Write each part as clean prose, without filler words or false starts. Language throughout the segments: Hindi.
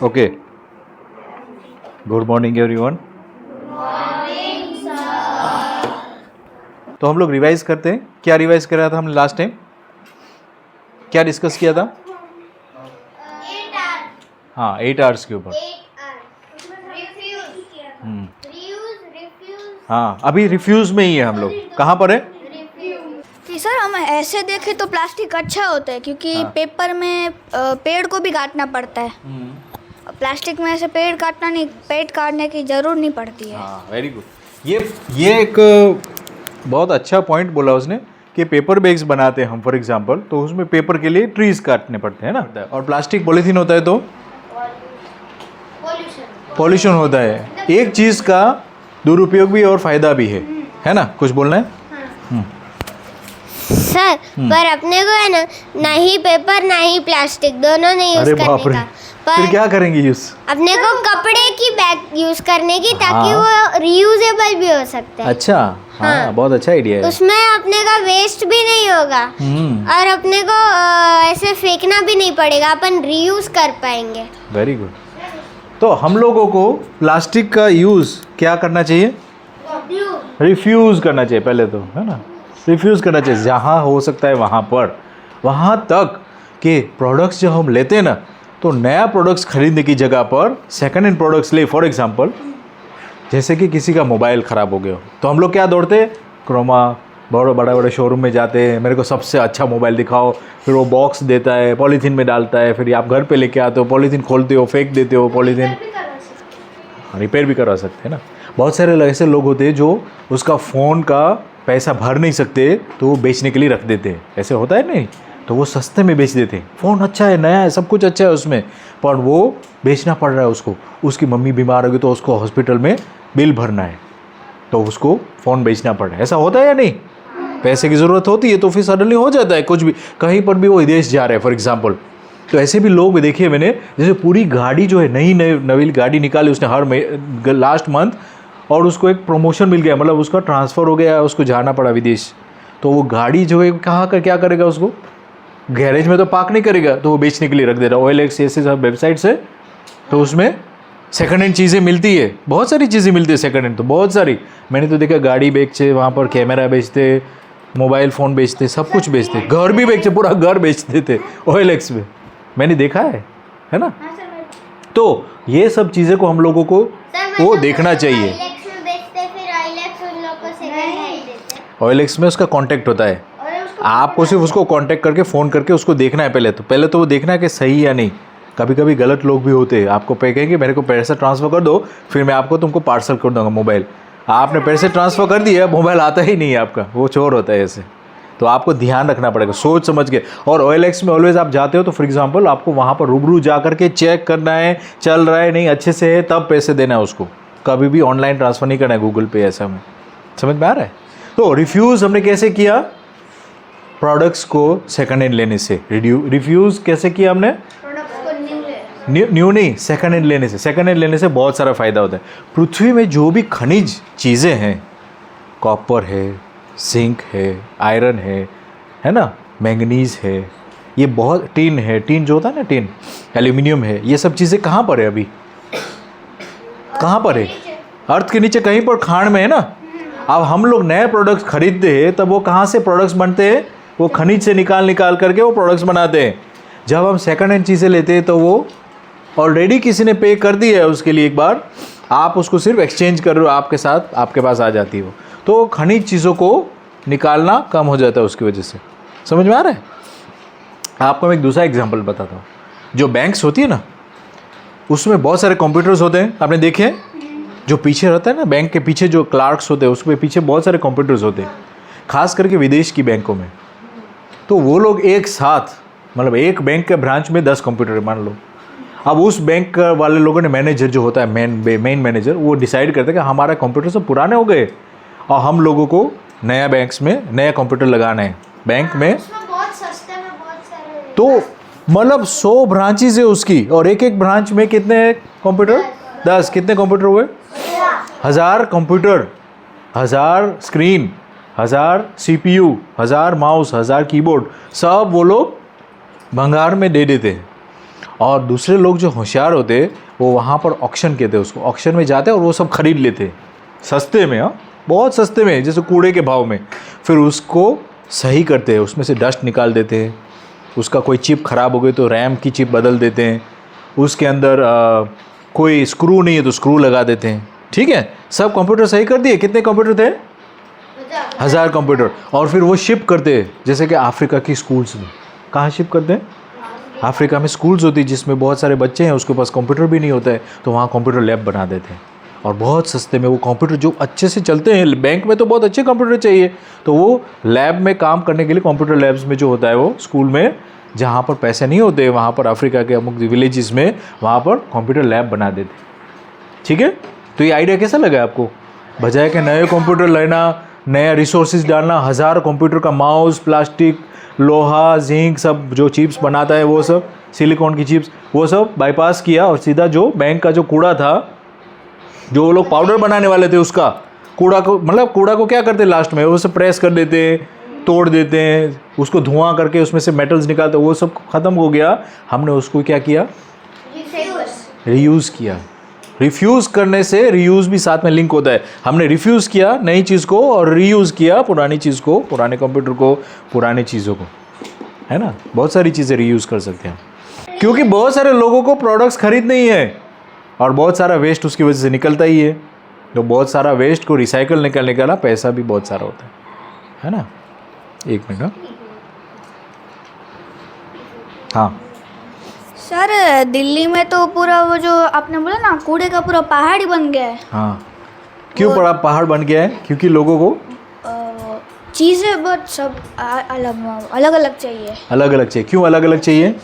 Okay, good morning everyone. तो हम लोग रिवाइज करते हैं। क्या रिवाइज कर रहा था हमने लास्ट टाइम? क्या डिस्कस किया था? 8 hours। हाँ, 8 आवर्स के ऊपर। हाँ, अभी रिफ्यूज में ही है हम लोग। कहाँ पर है? कि सर हम ऐसे देखें तो प्लास्टिक अच्छा होता है क्योंकि पेपर में पेड़ को भी काटना पड़ता है। प्लास्टिक में ऐसे पेड़ काटने की ज़रूरत नहीं पड़ती है। हाँ, वेरी गुड। ये एक बहुत अच्छा पॉइंट बोला उसने कि पेपर बैग्स बनाते हैं हम फॉर एग्जांपल, तो उसमें पेपर के लिए ट्रीज काटने पड़ते हैं ना, और प्लास्टिक पॉलीथीन होता है तो पॉल्यूशन होता है। एक चीज़ का दुरुपयोग भी और फायदा भी है ना? कुछ बोलना है? सर पर अपने को है ना ही पेपर ना ही प्लास्टिक दोनों नहीं यूज करने का। फिर क्या करेंगे यूज? अपने को कपड़े की बैग यूज करने की, ताकि वो रीयूजेबल भी हो सकता है। अच्छा, हाँ, बहुत अच्छा आइडिया है। उसमें अपने का वेस्ट भी नहीं होगा और अपने को ऐसे फेंकना भी नहीं पड़ेगा, अपन रीयूज कर पाएंगे। Very good. तो हम लोगों को प्लास्टिक का यूज़ क्या करना चाहिए? रिफ्यूज़ करना चाहिए पहले तो, है ना? रिफ्यूज़ करना चाहिए जहाँ हो सकता है वहाँ तक कि प्रोडक्ट्स जो हम लेते हैं ना, तो नया प्रोडक्ट्स खरीदने की जगह पर सेकंड हैंड प्रोडक्ट्स ले। फॉर एग्जांपल जैसे कि किसी का मोबाइल ख़राब हो गया तो हम लोग क्या दौड़ते हैं? क्रोमा, बड़े शोरूम में जाते हैं, मेरे को सबसे अच्छा मोबाइल दिखाओ। फिर वो बॉक्स देता है, पॉलीथीन में डालता है, फिर आप घर पे लेके आते हो, पॉलीथीन खोलते हो, फेंक देते हो पॉलीथीन। रिपेयर भी करवा सकते हैं ना। बहुत सारे ऐसे लोग होते हैं जो उसका फ़ोन का पैसा भर नहीं सकते तो वो बेचने के लिए रख देते हैं। ऐसे होता है नहीं? तो वो सस्ते में बेच देते हैं। फ़ोन अच्छा है, नया है, सब कुछ अच्छा है उसमें, पर वो बेचना पड़ रहा है उसको। उसकी मम्मी बीमार होगी तो उसको हॉस्पिटल में बिल भरना है, तो उसको फ़ोन बेचना पड़ रहा है। ऐसा होता है या नहीं? पैसे की ज़रूरत होती है तो फिर सडनली हो जाता है कुछ भी। कहीं पर भी वो विदेश जा रहे हैं फॉर एग्जांपल, तो ऐसे भी लोग देखिए मैंने, जैसे पूरी गाड़ी जो है नई गाड़ी निकाली उसने हर लास्ट मंथ, और उसको एक प्रमोशन मिल गया, मतलब उसका ट्रांसफ़र हो गया, उसको जाना पड़ा विदेश। तो वो गाड़ी जो है कहाँ का क्या करेगा? उसको गैरेज में तो पार्क नहीं करेगा, तो वो बेचने के लिए रख दे रहा है। OLX ऐसे सब वेबसाइट्स है, तो उसमें सेकंड हैंड चीज़ें मिलती है, बहुत सारी चीज़ें मिलती है सेकंड हैंड, तो बहुत सारी। मैंने तो देखा गाड़ी बेचते, वहाँ पर कैमरा बेचते, मोबाइल फ़ोन बेचते, सब कुछ बेचते, घर भी बेचते, पूरा घर बेचते थे OLX में, मैंने देखा है ना? तो ये सब चीज़ें को हम लोगों को वो देखना चाहिए। OLX में उसका कांटेक्ट होता है, आपको सिर्फ उसको कांटेक्ट करके फ़ोन करके उसको देखना है पहले तो वो देखना है कि सही या नहीं। कभी कभी गलत लोग भी होते हैं, आपको कहेंगे मेरे को पैसा ट्रांसफ़र कर दो, फिर मैं तुमको पार्सल कर दूँगा मोबाइल। आपने पैसे ट्रांसफ़र कर दिया, मोबाइल आता ही नहीं है आपका, वो चोर होता है ऐसे। तो आपको ध्यान रखना पड़ेगा, सोच समझ के। और OLX में ऑलवेज आप जाते हो तो फॉर एग्जांपल आपको वहाँ पर रूबरू जा करके चेक करना है, चल रहा है नहीं, अच्छे से है, तब पैसे देना है उसको। कभी भी ऑनलाइन ट्रांसफ़र नहीं करना है, गूगल पे ऐसा में। समझ में आ रहा है? तो रिफ्यूज़ हमने कैसे किया? प्रोडक्ट्स को सेकंड हैंड लेने से। रिफ्यूज़ कैसे किया हमने? न्यू नहीं, सेकंड हैंड लेने से। सेकंड हैंड लेने से बहुत सारा फ़ायदा होता है। पृथ्वी में जो भी खनिज चीज़ें हैं, कॉपर है, जिंक है, आयरन है ना, मैंगनीज़ है, ये बहुत, टिन है, टिन जो होता है ना, टिन, एल्यूमिनियम है, ये सब चीज़ें कहाँ पर है? अभी कहाँ पर है? अर्थ के नीचे कहीं पर खान में है ना। अब हम लोग नए प्रोडक्ट्स खरीदते हैं तब वो कहाँ से प्रोडक्ट्स बनते हैं? वो खनिज से निकाल करके वो प्रोडक्ट्स बनाते हैं। जब हम सेकंड हैंड चीज़ें लेते हैं तो वो ऑलरेडी किसी ने पे कर दी है उसके लिए, एक बार आप उसको सिर्फ एक्सचेंज कर रहे हो, आपके साथ आपके पास आ जाती है वो। तो खनिज चीज़ों को निकालना कम हो जाता है उसकी वजह से। समझ में आ रहा है? आपको मैं एक दूसरा एग्जांपल बताता हूँ। जो बैंक्स होती है ना, उसमें बहुत सारे कंप्यूटर्स होते हैं, आपने देखे हैं? जो पीछे रहता है ना, बैंक के पीछे जो क्लार्क्स होते हैं, उसके पीछे बहुत सारे कंप्यूटर्स होते हैं, खास करके विदेश की बैंकों में। तो वो लोग एक साथ, मतलब एक बैंक के ब्रांच में 10 कंप्यूटर मान लो। अब उस बैंक वाले लोगों ने, मैनेजर जो होता है, मेन मैनेजर, वो डिसाइड करते हैं कि हमारा कंप्यूटर सब पुराने हो गए और हम लोगों को नया बैंक्स में नया कंप्यूटर लगाना है बैंक में। बहुत सस्ते में बहुत सारे, तो मतलब 100 ब्रांचेज है उसकी, और एक एक ब्रांच में कितने कंप्यूटर? 10। कितने कंप्यूटर हुए? 1000 computer, 1000 screen, 1000 CPU, 1000 mouse, 1000 keyboard, सब वो लोग भंगार में दे देते हैं। और दूसरे लोग जो होशियार होते वो वहाँ पर ऑक्शन कहते हैं उसको, ऑक्शन में जाते और वो सब खरीद लेते सस्ते में, हाँ बहुत सस्ते में, जैसे कूड़े के भाव में। फिर उसको सही करते हैं, उसमें से डस्ट निकाल देते हैं, उसका कोई चिप ख़राब हो गई तो रैम की चिप बदल देते हैं, उसके अंदर कोई स्क्रू नहीं है तो स्क्रू लगा देते हैं। ठीक है, सब कंप्यूटर सही कर दिए। कितने कंप्यूटर थे? 1000 कंप्यूटर। और फिर वो शिप करते हैं, जैसे कि अफ्रीका की स्कूल्स में। कहाँ शिप करते हैं? अफ्रीका में स्कूल्स होती है जिसमें बहुत सारे बच्चे हैं, उसके पास कंप्यूटर भी नहीं होता है, तो वहाँ कंप्यूटर लैब बना देते हैं और बहुत सस्ते में वो कंप्यूटर जो अच्छे से चलते हैं। बैंक में तो बहुत अच्छे कंप्यूटर चाहिए, तो वो लैब में काम करने के लिए कंप्यूटर लैब्स में जो होता है वो स्कूल में, जहाँ पर पैसे नहीं होते वहाँ पर अफ्रीका के अमुक विलेजेस में वहाँ पर कंप्यूटर लैब बना देते। ठीक है, तो ये आइडिया कैसा लगा आपको? बजाय के नए कंप्यूटर लेना, नया रिसोर्सेज डालना, 1000 कंप्यूटर का माउस, प्लास्टिक, लोहा, जिंक, सब जो चिप्स बनाता है वो सब, सिलिकॉन की चिप्स, वो सब बाईपास किया और सीधा जो बैंक का जो कूड़ा था, जो वो लोग पाउडर बनाने वाले थे, उसका कूड़ा को, मतलब कूड़ा को क्या करते हैं लास्ट में, वो सब प्रेस कर देते हैं, तोड़ देते हैं, उसको धुआं करके उसमें से मेटल्स निकालते, वो सब ख़त्म हो गया। हमने उसको क्या किया? रीयूज़ किया। रिफ्यूज़ करने से रीयूज़ भी साथ में लिंक होता है। हमने रिफ्यूज़ किया नई चीज़ को और रीयूज़ किया पुरानी चीज़ को, पुराने कंप्यूटर को, पुरानी चीज़ों को, है ना। बहुत सारी चीज़ें रीयूज़ कर सकते हैं, क्योंकि बहुत सारे लोगों को प्रोडक्ट्स खरीदने ही है और बहुत सारा वेस्ट उसकी वजह से निकलता ही है। तो बहुत सारा वेस्ट को रिसाइकल निकालने का ना पैसा भी बहुत सारा होता है ना। एक मिनट, हाँ सर दिल्ली में तो पूरा वो जो आपने बोला ना कूड़े का पूरा पहाड़ ही बन गया है। हाँ, क्यों बड़ा पहाड़ बन गया है? क्योंकि लोगों को चीज़ें बहुत सब अलग अलग चाहिए। अलग अलग चाहिए। क्यों अलग अलग चाहिए?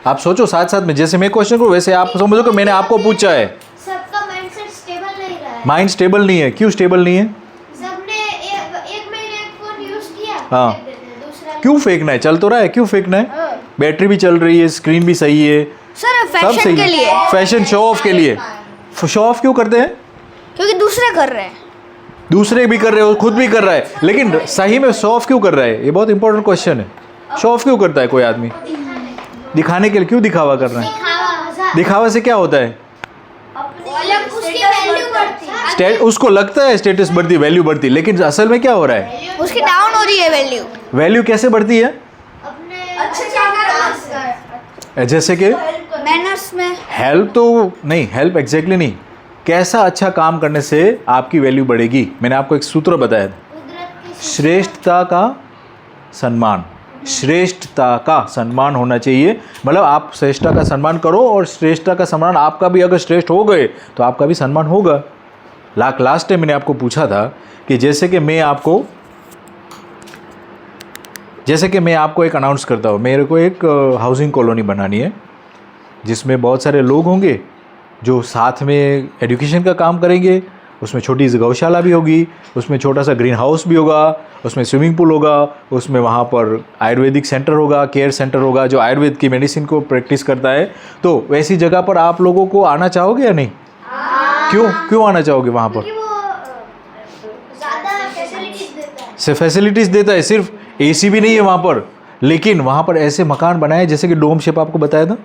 आप सोचो साथ साथ में, जैसे मैं क्वेश्चन करूँ वैसे आप समझो कि मैंने आपको पूछा है। सबका माइंडसेट स्टेबल नहीं रहा है। माइंड स्टेबल नहीं है। क्यों स्टेबल नहीं है? सबने एक महीने एक फोन यूज किया, हाँ, फेंक देते हैं, दूसरा क्यों फेंकना है? चल तो रहा है, क्यों फेंकना है? बैटरी भी चल रही है, स्क्रीन भी सही है, सर सब फैशन सही के लिए, है। फैशन शो ऑफ के लिए। शो ऑफ क्यों करते हैं? क्योंकि दूसरे कर रहे हैं। दूसरे भी कर रहे हो, खुद भी कर रहा है, लेकिन सही में शो ऑफ क्यों कर रहा है? ये बहुत इंपॉर्टेंट क्वेश्चन है। शो ऑफ क्यों करता है कोई आदमी? दिखाने के लिए। क्यों दिखावा कर रहा है? दिखावा से क्या होता है? उसकी वैल्यू बढ़ती है। उसको लगता है स्टेटस बढ़ती, वैल्यू बढ़ती, लेकिन असल में क्या हो रहा है? उसकी डाउन हो रही है वैल्यू। वैल्यू कैसे बढ़ती है? जैसे कि मैनर्स में। हेल्प तो नहीं, हेल्प एग्जैक्टली नहीं, कैसा अच्छा काम करने से आपकी वैल्यू बढ़ेगी। मैंने आपको एक सूत्र बताया था, श्रेष्ठता का सम्मान। श्रेष्ठता का सम्मान होना चाहिए, मतलब आप श्रेष्ठता का सम्मान करो और श्रेष्ठता का सम्मान आपका भी, अगर श्रेष्ठ हो गए तो आपका भी सम्मान होगा। लास्ट टाइम मैंने आपको पूछा था कि जैसे कि मैं आपको एक अनाउंस करता हूँ, मेरे को एक हाउसिंग कॉलोनी बनानी है जिसमें बहुत सारे लोग होंगे जो साथ में एजुकेशन का काम करेंगे। उसमें छोटी सी गौशाला भी होगी, उसमें छोटा सा ग्रीन हाउस भी होगा, उसमें स्विमिंग पूल होगा, उसमें वहाँ पर आयुर्वेदिक सेंटर होगा, केयर सेंटर होगा जो आयुर्वेद की मेडिसिन को प्रैक्टिस करता है। तो वैसी जगह पर आप लोगों को आना चाहोगे या नहीं? क्यों आना चाहोगे वहाँ पर? फैसिलिटीज़ देता है, सिर्फ एसी भी नहीं है वहाँ पर, लेकिन वहाँ पर ऐसे मकान बनाए जैसे कि डोम शेप आपको बताया था,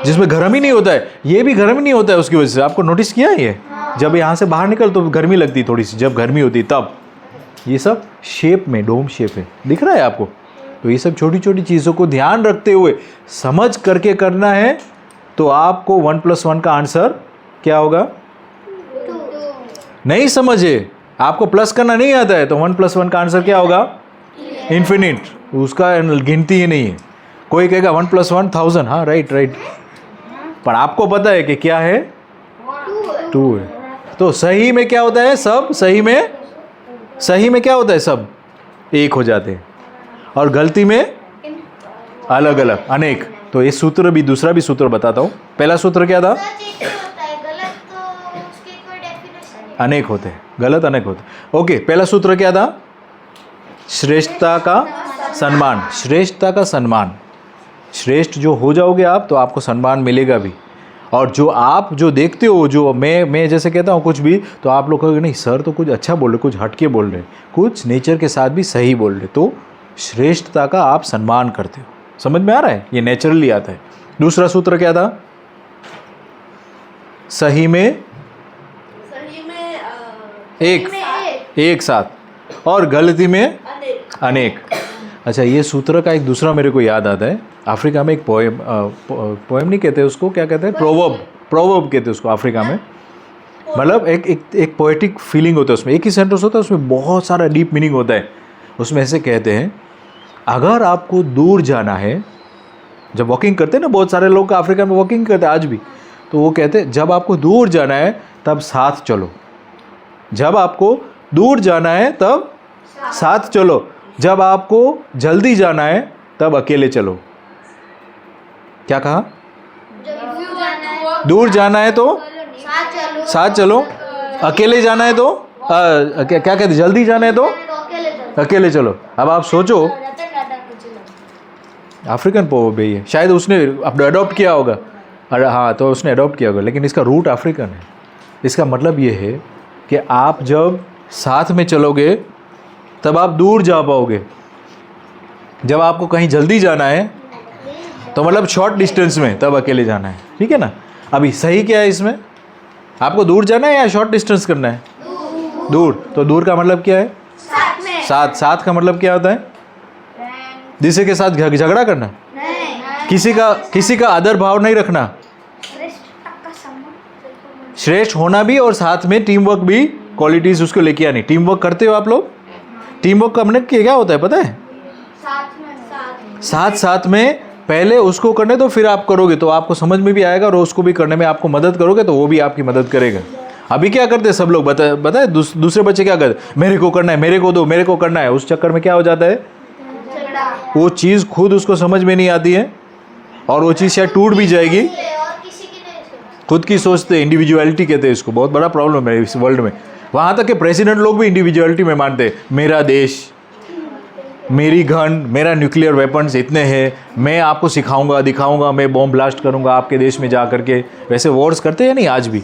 जिसमें गर्म ही नहीं होता है। ये भी गर्म ही नहीं होता है उसकी वजह से। आपको नोटिस किया है ये? जब यहाँ से बाहर निकल तो गर्मी लगती थोड़ी सी, जब गर्मी होती तब। ये सब शेप में डोम शेप है, दिख रहा है आपको? तो ये सब छोटी छोटी चीज़ों को ध्यान रखते हुए समझ करके करना है, तो आपको 1+1 का आंसर क्या होगा? नहीं समझे, आपको प्लस करना नहीं आता है, तो 1+1 का आंसर क्या होगा? इन्फिनिट। उसका गिनती ही नहीं है। कोई कहेगा 1+1 1000, हाँ राइट, पर आपको पता है कि क्या है? 2 है। तो सही में क्या होता है? सब सही में क्या होता है? सब एक हो जाते हैं, और गलती में अलग अलग, अनेक। तो ये सूत्र भी, दूसरा भी सूत्र बताता हूँ। पहला सूत्र क्या था? अनेक होते हैं, गलत अनेक होते हैं। ओके, पहला सूत्र क्या था? श्रेष्ठता का सम्मान। श्रेष्ठता का सम्मान। श्रेष्ठ जो हो जाओगे आप तो आपको सम्मान मिलेगा भी। और जो आप जो देखते हो, जो मैं जैसे कहता हूँ कुछ भी, तो आप लोग कहोगे नहीं सर तो कुछ अच्छा बोल रहे, कुछ हटके बोल रहे, कुछ नेचर के साथ भी सही बोल रहे, तो श्रेष्ठता का आप सम्मान करते हो। समझ में आ रहा है? ये नेचुरली आता है। दूसरा सूत्र क्या था? सही में एक साथ और गलती में अनेक। अच्छा, ये सूत्र का एक दूसरा मेरे को याद आता है। अफ्रीका में एक पोएम नहीं कहते उसको, क्या कहते हैं? प्रोवर्ब कहते हैं उसको अफ्रीका में। मतलब एक पोएटिक फीलिंग होता है उसमें, एक ही सेंटेंस होता है उसमें बहुत सारा डीप मीनिंग होता है। उसमें ऐसे कहते हैं, अगर आपको दूर जाना है, जब वॉकिंग करते हैं ना, बहुत सारे लोग अफ्रीका में वॉकिंग करते हैं आज भी, तो वो कहते हैं जब आपको दूर जाना है तब साथ चलो, जब आपको दूर जाना है तब साथ चलो, जब आपको जल्दी जाना है तब अकेले चलो। क्या कहा? दूर जाना है तो साथ चलो, अकेले जाना है तो क्या कहते, जल्दी जाना है तो अकेले चलो। अब आप सोचो, अफ्रीकन पोवर्ब है ये, शायद उसने अडॉप्ट किया होगा। अरे हाँ, तो उसने अडॉप्ट किया होगा, लेकिन इसका रूट अफ्रीकन है। इसका मतलब ये है कि आप जब साथ में चलोगे तब आप दूर जा पाओगे। जब आपको कहीं जल्दी जाना है तो मतलब शॉर्ट डिस्टेंस में, तब अकेले जाना है। ठीक है ना? अभी सही क्या है इसमें? आपको दूर जाना है या शॉर्ट डिस्टेंस करना है? दूर। तो दूर का मतलब क्या है? साथ का मतलब क्या होता है? जिसे के साथ झगड़ा करना, किसी का आदर भाव नहीं रखना, श्रेष्ठ होना भी और साथ में टीम वर्क भी क्वालिटीज उसको लेके आनी। टीम वर्क करते हो आप लोग? टीम वर्क करने के क्या होता है पता है? साथ में पहले उसको करने दो, फिर आप करोगे तो आपको समझ में भी आएगा, और उसको भी करने में आपको मदद करोगे तो वो भी आपकी मदद करेगा। अभी क्या करते हैं सब लोग, बताए दूसरे बच्चे क्या करते, मेरे को करना है, मेरे को दो, मेरे को करना है। उस चक्कर में क्या हो जाता है, वो चीज़ खुद उसको समझ में नहीं आती है और वो चीज़ शायद टूट भी जाएगी। खुद की सोचते, इंडिविजुअलिटी कहते हैं इसको, बहुत बड़ा प्रॉब्लम है इस वर्ल्ड में। वहाँ तक कि प्रेसिडेंट लोग भी इंडिविजुअलिटी में मानते हैं, मेरा देश, मेरी गन, मेरा न्यूक्लियर वेपन्स इतने हैं, मैं आपको सिखाऊंगा, दिखाऊंगा, मैं बॉम्ब ब्लास्ट करूंगा आपके देश में जा करके। वैसे वॉर्स करते हैं नहीं आज भी?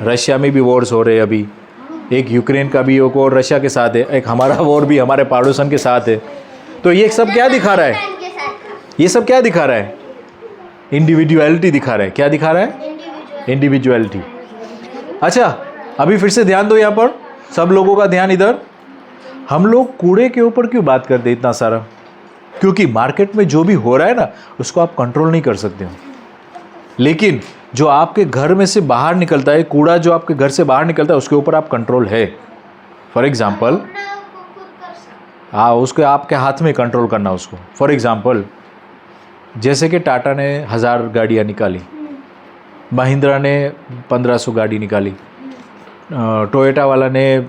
रशिया में भी वॉर्स हो रहे हैं अभी, एक यूक्रेन का भी एक और रशिया के साथ है, एक हमारा वॉर भी हमारे पड़ोसन के साथ है। तो ये सब क्या दिखा रहा है? ये सब क्या दिखा रहा है? इंडिविजुअलिटी दिखा रहा है। क्या दिखा रहा है? इंडिविजुअलिटी। अच्छा, अभी फिर से ध्यान दो यहाँ पर, सब लोगों का ध्यान इधर। हम लोग कूड़े के ऊपर क्यों बात करते हैं इतना सारा? क्योंकि मार्केट में जो भी हो रहा है ना, उसको आप कंट्रोल नहीं कर सकते हो, लेकिन जो आपके घर में से बाहर निकलता है, कूड़ा जो आपके घर से बाहर निकलता है, उसके ऊपर आप कंट्रोल है। फॉर एग्जाम्पल, हाँ, उसको आपके हाथ में कंट्रोल करना उसको। फॉर एग्जाम्पल, जैसे कि टाटा ने 1000 गाड़ियाँ निकाली, महिंद्रा ने 1500 गाड़ी निकाली, टोयोटा वाला ने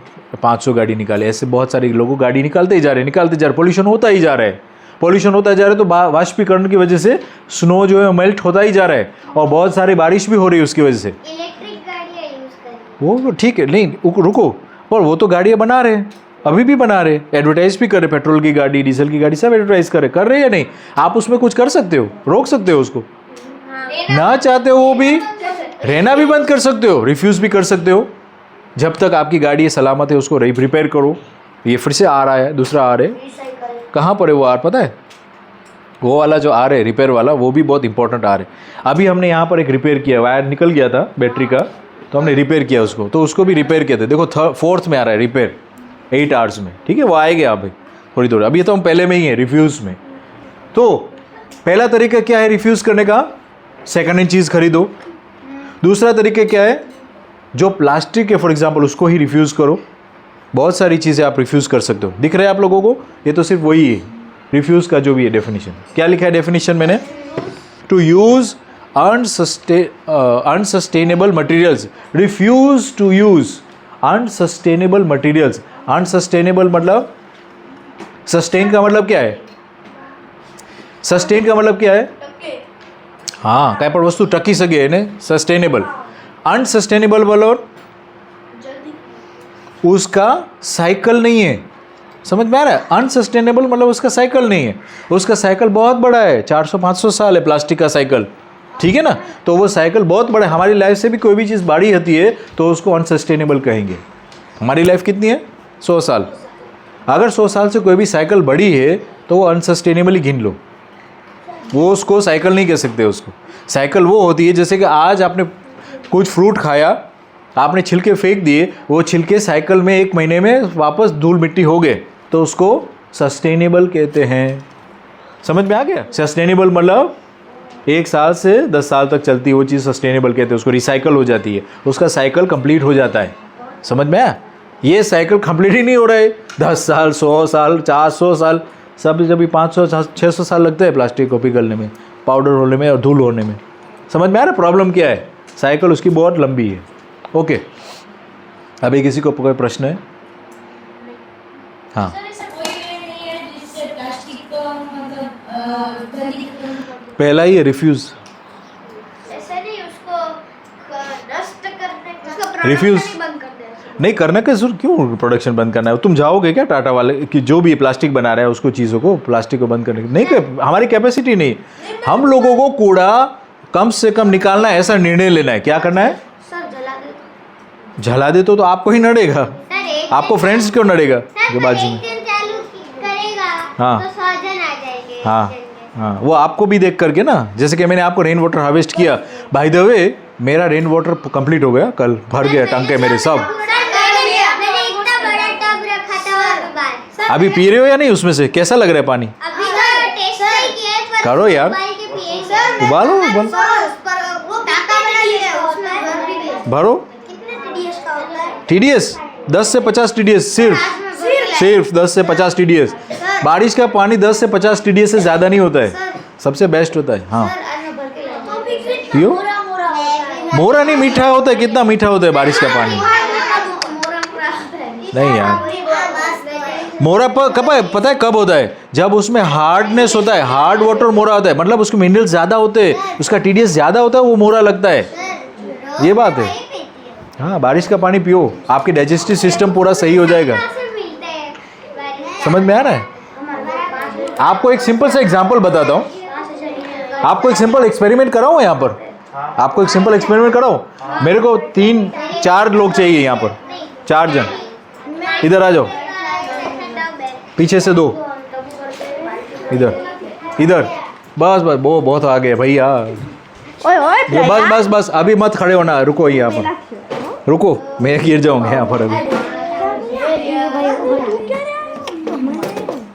500 गाड़ी निकाली, ऐसे बहुत सारे लोगों गाड़ी निकालते ही जा रहे हैं, पोल्यूशन होता ही जा रहा है, पोल्यूशन होता जा रहा है। तो वाष्पीकरण की वजह से स्नो जो है मेल्ट होता ही जा रहा है, और बहुत सारी बारिश भी हो रही है उसकी वजह से। इलेक्ट्रिक गाड़ियाँ यूज करें, वो ठीक है, नहीं रुको, पर वो तो गाड़ियाँ बना रहे हैं, अभी भी बना रहे, एडवर्टाइज भी कर रहे, पेट्रोल की गाड़ी, डीजल की गाड़ी, सब एडवर्टाइज कर रहे हैं या नहीं? आप उसमें कुछ कर सकते हो, रोक सकते हो उसको? ना चाहते हो वो भी रहना भी बंद कर सकते हो, रिफ्यूज़ भी कर सकते हो। जब तक आपकी गाड़ी सलामत है उसको रिपेयर करो। ये फिर से आ रहा है, दूसरा आ रहा है, कहाँ पर है वो आर पता है? वो वाला जो आ रहा है रिपेयर वाला, वो भी बहुत इंपॉर्टेंट आ रहा है। अभी हमने यहाँ पर एक रिपेयर किया, वायर निकल गया था बैटरी का, तो हमने रिपेयर किया उसको, तो उसको भी रिपेयर किया था। देखो 4th में आ रहा है रिपेयर, 8 आवर्स में, ठीक है? वो आएगा अभी थोड़ी देर। अभी तो हम पहले में ही है रिफ्यूज़ में। तो पहला तरीका क्या है रिफ्यूज़ करने का? सेकंड हैंड चीज़ खरीदो। दूसरा तरीका क्या है? जो प्लास्टिक है फॉर एग्जांपल, उसको ही रिफ्यूज़ करो। बहुत सारी चीज़ें आप रिफ्यूज़ कर सकते हो, दिख रहा है आप लोगों को? ये तो सिर्फ वही है रिफ्यूज़ का जो भी है डेफिनेशन। क्या लिखा है डेफिनेशन मैंने? To use unsustainable materials, refuse to use unsustainable materials. Unsustainable मतलब, सस्टेन का मतलब क्या है? सस्टेन का मतलब क्या है? हाँ, कहीं पर वस्तु टकी सके है सस्टेनेबल। अनसस्टेनेबल बोलो, उसका साइकिल नहीं है। समझ में आ रहा है? अनसस्टेनेबल मतलब उसका साइकिल नहीं है, उसका साइकिल बहुत बड़ा है, 400-500 साल है प्लास्टिक का साइकिल, ठीक है ना? तो वो साइकिल बहुत बड़ा है। हमारी लाइफ से भी कोई भी चीज़ बड़ी होती है तो उसको अनसस्टेनेबल कहेंगे। हमारी लाइफ कितनी है? 100 साल। अगर 100 साल से कोई भी साइकिल बड़ी है तो वो अनसस्टेनेबल ही गिन लो। वो उसको साइकिल नहीं कह सकते उसको। साइकिल वो होती है जैसे कि आज आपने कुछ फ्रूट खाया, आपने छिलके फेंक दिए, वो छिलके साइकिल में 1 महीने में वापस धूल मिट्टी हो गए, तो उसको सस्टेनेबल कहते हैं। समझ में आ गया? सस्टेनेबल मतलब 1 साल से 10 साल तक चलती है वो चीज़ सस्टेनेबल कहते हैं उसको, रिसाइकल हो जाती है, उसका साइकिल कंप्लीट हो जाता है। समझ में आया? ये साइकिल कंप्लीट ही नहीं हो रहा है, 10 साल 100 साल 400 साल, सब जब 500-600 साल लगते हैं प्लास्टिक को पिघलने में, पाउडर होने में और धूल होने में। समझ में आ रहा है प्रॉब्लम क्या है? साइकिल उसकी बहुत लंबी है। ओके, अभी किसी को कोई प्रश्न है? हाँ, पहला ही है रिफ्यूज़। ऐसा नहीं, उसको नष्ट करने, उसको रिफ्यूज़ बंद कर देना। नहीं करना का जरूर, क्यों प्रोडक्शन बंद करना है? तुम जाओगे क्या टाटा वाले कि जो भी प्लास्टिक बना रहा है उसको, चीज़ों को, प्लास्टिक को बंद करने की नहीं हमारी कैपेसिटी नहीं। हम लोगों को कूड़ा कम से कम निकालना है, ऐसा निर्णय लेना है। क्या करना है? सर जला दे। जला दे तो आपको ही नड़ेगा, आपको फ्रेंड्स क्यों नड़ेगा जो बाजू में? चालू करेगा हाँ। तो 100 जन आ जाएंगे। हाँ हाँ, वो आपको भी देख करके ना, जैसे कि मैंने आपको रेन वाटर हार्वेस्ट किया, बाय द वे मेरा रेन वाटर कंप्लीट हो गया, कल भर गया टंके मेरे सब। मैंने इतना बड़ा टब रखा था और बाहर। अभी पी रहे हो या नहीं? उसमें से कैसा लग रहा है पानी? अभी तो टेस्ट नहीं किया है, पर करो यार, उबाल के पिए। सर उबालो उबाल वो टाका बना लिया है, उसमें भर भी गया। भरो। कितने टीडीएस का होता है? TDS 10 से 50 TDS, सिर्फ 10 से 50 TDS। बारिश का पानी 10 से 50 TDS से ज़्यादा नहीं होता है, सबसे बेस्ट होता है। हाँ पियो। मोरा नहीं मीठा होता है, कितना मीठा होता है बारिश का पानी। नहीं यार, मोरा कब पता है कब होता है? जब उसमें हार्डनेस होता है, हार्ड वाटर मोरा होता है, मतलब उसके मिनरल्स ज़्यादा होते हैं, उसका TDS ज़्यादा होता है, वो मोरा लगता है। ये बात है। हाँ, बारिश का पानी पियो, आपके डाइजेस्टिव सिस्टम पूरा सही हो जाएगा। समझ में आ रहा है? आपको एक सिंपल सा एग्जांपल बताता हूँ, आपको एक सिंपल एक्सपेरिमेंट कराऊँ यहाँ पर, आपको एक सिंपल एक्सपेरिमेंट कराऊँ। मेरे को 3-4 लोग चाहिए यहाँ पर, 4 जन। इधर आ जाओ, पीछे से 2, इधर बस बस, वो बहुत आ गए भैया। ये बस अभी मत खड़े होना, रुको यहाँ पर, रुको, मैं गिर जाऊँगा यहाँ पर अभी।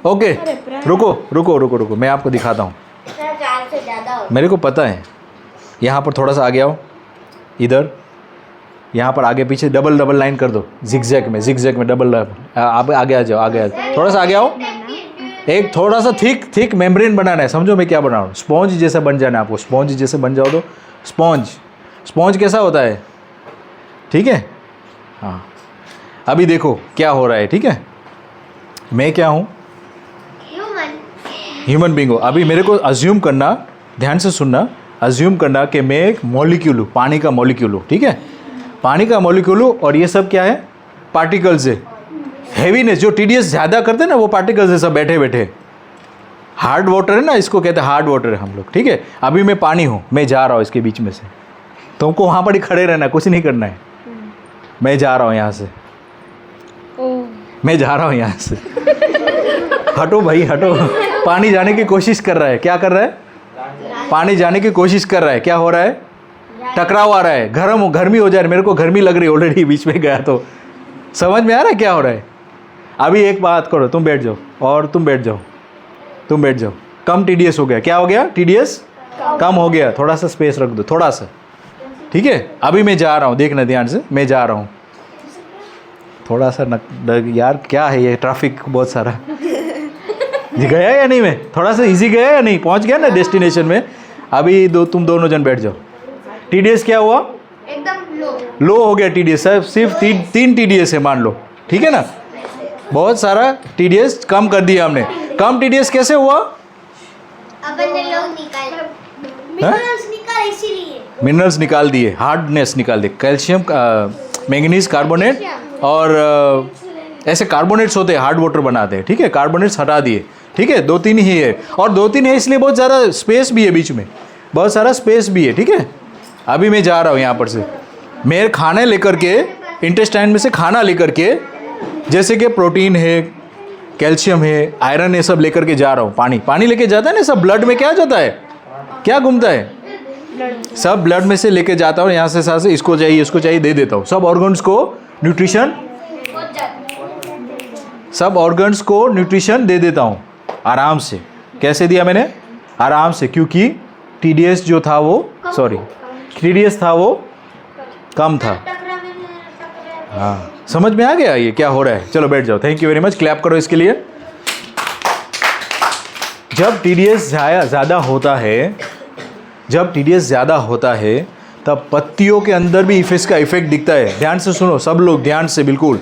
ओके, रुको, मैं आपको दिखाता हूँ। मेरे को पता है, यहाँ पर थोड़ा सा आगे आओ, इधर, यहाँ पर आगे पीछे डबल लाइन कर दो, जिगजैग में डबल। आप आगे आ जाओ, थोड़ा सा आगे आओ। एक थोड़ा सा थिक मेम्ब्रेन बनाना है, समझो मैं क्या बना रहा हूँ। स्पॉन्ज जैसा बन जाना है आपको, स्पॉन्ज जैसे बन जाओ तो। स्पॉन्ज कैसा होता है? ठीक है, हाँ। अभी देखो क्या हो रहा है, ठीक है? मैं क्या हूँ? ह्यूमन बीइंग हो। अभी मेरे को अज्यूम करना, ध्यान से सुनना, अज्यूम करना कि मैं एक मॉलिक्यूल हूँ, पानी का मॉलिक्यूल हूँ, ठीक है? पानी का मॉलिक्यूल हूँ, और ये सब क्या है? पार्टिकल्स है। हैवीनेस जो TDS ज़्यादा करते हैं ना, वो पार्टिकल्स है सब बैठे। हार्ड वाटर है ना, इसको कहते हैं हार्ड वाटर है हम लोग, ठीक है? अभी मैं पानी हूँ, मैं जा रहा हूँ इसके बीच में से, तुमको वहाँ पर ही खड़े रहना, कुछ नहीं करना है। मैं जा रहा हूँ यहाँ से, मैं जा रहा हूँ यहाँ से। हटो भाई हटो। पानी जाने की कोशिश कर रहा है, क्या कर रहा है? पानी जाने की कोशिश कर रहा है, क्या हो रहा है? टकराव आ रहा है, गर्मी हो जा रही है, मेरे को गर्मी लग रही है ऑलरेडी, बीच में गया तो। समझ में आ रहा है क्या हो रहा है? अभी एक बात करो, तुम बैठ जाओ, और तुम बैठ जाओ। कम TDS हो गया, क्या हो गया? TDS कम हो गया, थोड़ा सा स्पेस रख दो, थोड़ा सा, ठीक है? अभी मैं जा रहा हूँ, देखना ध्यान से, मैं जा रहा हूँ। थोड़ा सा यार क्या है ये ट्रैफिक बहुत सारा। गया या नहीं? मैं थोड़ा सा इजी गया या नहीं? पहुंच गया ना डेस्टिनेशन में? अभी तुम दोनों जन बैठ जाओ। TDS क्या हुआ? एकदम लो हो गया TDS, सिर्फ 3 TDS है मान लो, ठीक है ना? बहुत सारा TDS कम कर दिया हमने। कम TDS कैसे हुआ? अपन ने लोग निकाल इसीलिए मिनरल्स निकाल दिए, हार्डनेस निकाल दी, कैल्शियम, मैंगनीज, कार्बोनेट, और ऐसे कार्बोनेट्स होते हैं, हार्ड वाटर बनाते हैं, ठीक है? कार्बोनेट्स हटा दिए, ठीक है? 2-3 ही है, और 2-3 है इसलिए बहुत ज़्यादा स्पेस भी है बीच में, बहुत सारा स्पेस भी है, ठीक है? अभी मैं जा रहा हूँ यहाँ पर से, मैं खाने लेकर के, इंटेस्टाइन में से खाना लेकर के, जैसे कि प्रोटीन है, कैल्शियम है, आयरन है, सब लेकर के जा रहा हूँ। पानी लेके जाता है ना, सब ब्लड में क्या जाता है? क्या घूमता है? सब ब्लड में से लेके जाता हूँ, यहाँ से सांस इसको चाहिए दे देता हूँ। सब ऑर्गन्स को न्यूट्रिशन दे देता हूँ आराम से। कैसे दिया मैंने? आराम से, क्योंकि TDS जो था वो TDS था वो कम था। हाँ, समझ में आ गया ये क्या हो रहा है? चलो बैठ जाओ। Thank you very much, clap करो इसके लिए। जब TDS ज़्यादा होता है तब पत्तियों के अंदर भी इसका इफेक्ट दिखता है। ध्यान से सुनो सब लोग, ध्यान से बिल्कुल।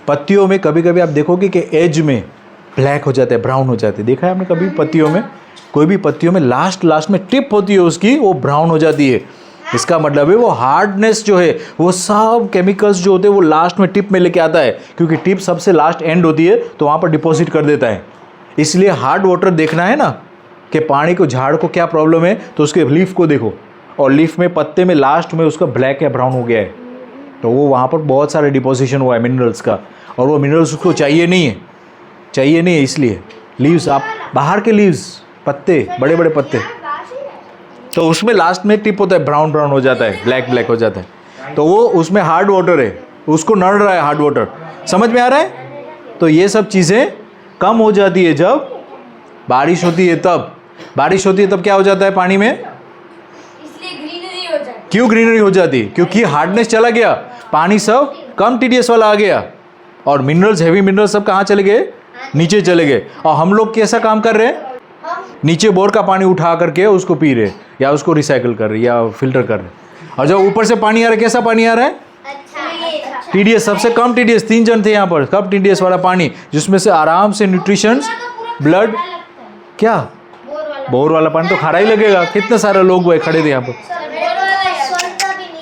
पत्तियों में कभी कभी आप देखोगे कि एज में ब्लैक हो जाता है, ब्राउन हो जाते हैं। देखा है आपने कभी पत्तियों में? कोई भी पत्तियों में लास्ट में टिप होती है उसकी, वो ब्राउन हो जाती है। इसका मतलब है वो हार्डनेस जो है, वो सब केमिकल्स जो होते हैं वो लास्ट में टिप में लेके आता है, क्योंकि टिप सबसे लास्ट एंड होती है तो वहाँ पर डिपॉजिट कर देता है। इसलिए हार्ड वाटर देखना है ना कि पानी को, झाड़ को क्या प्रॉब्लम है, तो उसके लीफ को देखो, और लीफ में पत्ते में लास्ट में उसका ब्लैक या ब्राउन हो गया है, तो वो वहाँ पर बहुत सारे डिपोजिशन हुआ है मिनरल्स का, और वो मिनरल्स उसको चाहिए नहीं है। इसलिए लीव्स, आप बाहर के लीव्स, पत्ते, बड़े बड़े पत्ते, तो उसमें लास्ट में टिप होता है, ब्राउन हो जाता है, ब्लैक हो जाता है, तो वो उसमें हार्ड वाटर है, उसको नड़ रहा है हार्ड वाटर। समझ में आ रहा है? तो ये सब चीज़ें कम हो जाती है जब बारिश होती है। तब क्या हो जाता है पानी में? इसलिए ग्रीनरी हो जाती। क्यों ग्रीनरी हो जाती? क्योंकि हार्डनेस चला गया, पानी सब कम TDS वाला आ गया, और मिनरल्स, हेवी मिनरल्स सब कहाँ चले गए? नीचे चले गए। और हम लोग कैसा काम कर रहे हैं? नीचे बोर का पानी उठा करके उसको पी रहे, या उसको रिसाइकल कर रहे, या फिल्टर कर रहे। और जब ऊपर से पानी आ रहा है, कैसा पानी आ रहा है? TDS, सबसे कम TDS। 3 जन थे यहाँ पर, कम TDS वाला पानी, जिसमें से आराम से न्यूट्रिशंस, ब्लड, क्या बोर वाला पानी तो खारा ही लगेगा। कितने सारे लोग वो खड़े थे यहाँ पर।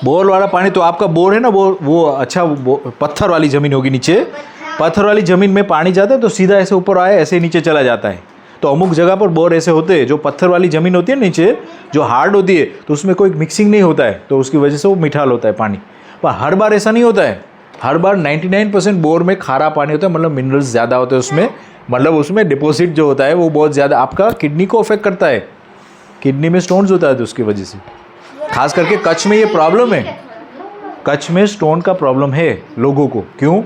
बोर वाला पानी तो आपका बोर है ना, वो अच्छा पत्थर वाली ज़मीन होगी नीचे, पत्थर वाली ज़मीन में पानी जाता है तो सीधा ऐसे ऊपर आए, ऐसे नीचे चला जाता है। तो अमुक जगह पर बोर ऐसे होते हैं, जो पत्थर वाली ज़मीन होती है नीचे, जो हार्ड होती है, तो उसमें कोई मिक्सिंग नहीं होता है, तो उसकी वजह से वो मीठा होता है पानी। पर हर बार ऐसा नहीं होता है। हर बार 99% बोर में खारा पानी होता है, मतलब मिनरल्स ज़्यादा होते हैं उसमें, मतलब उसमें डिपॉजिट जो होता है वो बहुत ज़्यादा आपका किडनी को अफेक्ट करता है। किडनी में स्टोन्स होता है तो उसकी वजह से, खास करके कच्छ में ये प्रॉब्लम है। कच्छ में स्टोन का प्रॉब्लम है लोगों को। क्यों?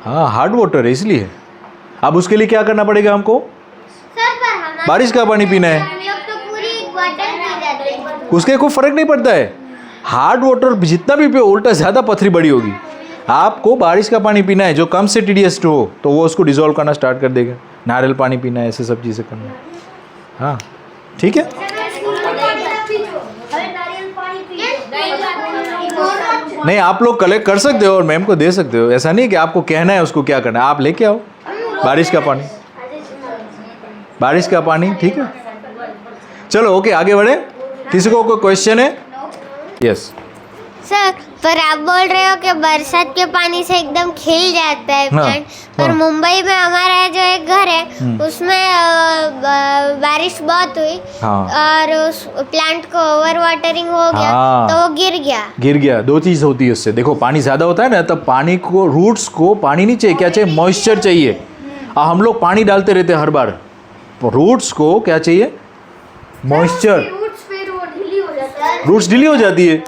हाँ, हार्ड वाटर है इसलिए। अब उसके लिए क्या करना पड़ेगा हमको? बारिश का पानी पीना है। उसके कोई फर्क नहीं पड़ता है। हार्ड वाटर जितना भी पियो, उल्टा ज़्यादा पथरी बड़ी होगी। आपको बारिश का पानी पीना है जो कम से TDS हो, तो वो उसको डिजोल्व करना स्टार्ट कर देगा। नारियल पानी पीना है, ऐसे सब चीज़ें करना है। हाँ, ठीक है। नहीं, आप लोग कलेक्ट कर सकते हो और मैम को दे सकते हो। ऐसा नहीं कि आपको कहना है उसको क्या करना है, आप लेके आओ बारिश का पानी, ठीक है। चलो ओके, आगे बढ़े। किसी को कोई क्वेश्चन है? यस सर, पर आप बोल रहे हो कि बरसात के पानी से एकदम खिल जाता है प्लांट, पर मुंबई में हमारा जो एक घर है उसमें बारिश बहुत हुई और उस प्लांट को ओवर वाटरिंग हो गया, तो वो गिर गया। 2 चीज़ होती है उससे। देखो, पानी ज़्यादा होता है ना, तब पानी को, रूट्स को पानी नहीं चाहिए, क्या चाहिए? मॉइस्चर चाहिए। हम लोग पानी डालते रहते हैं हर बार, रूट्स को क्या चाहिए? मॉइस्चर। रूट्स ढीली हो जाती है,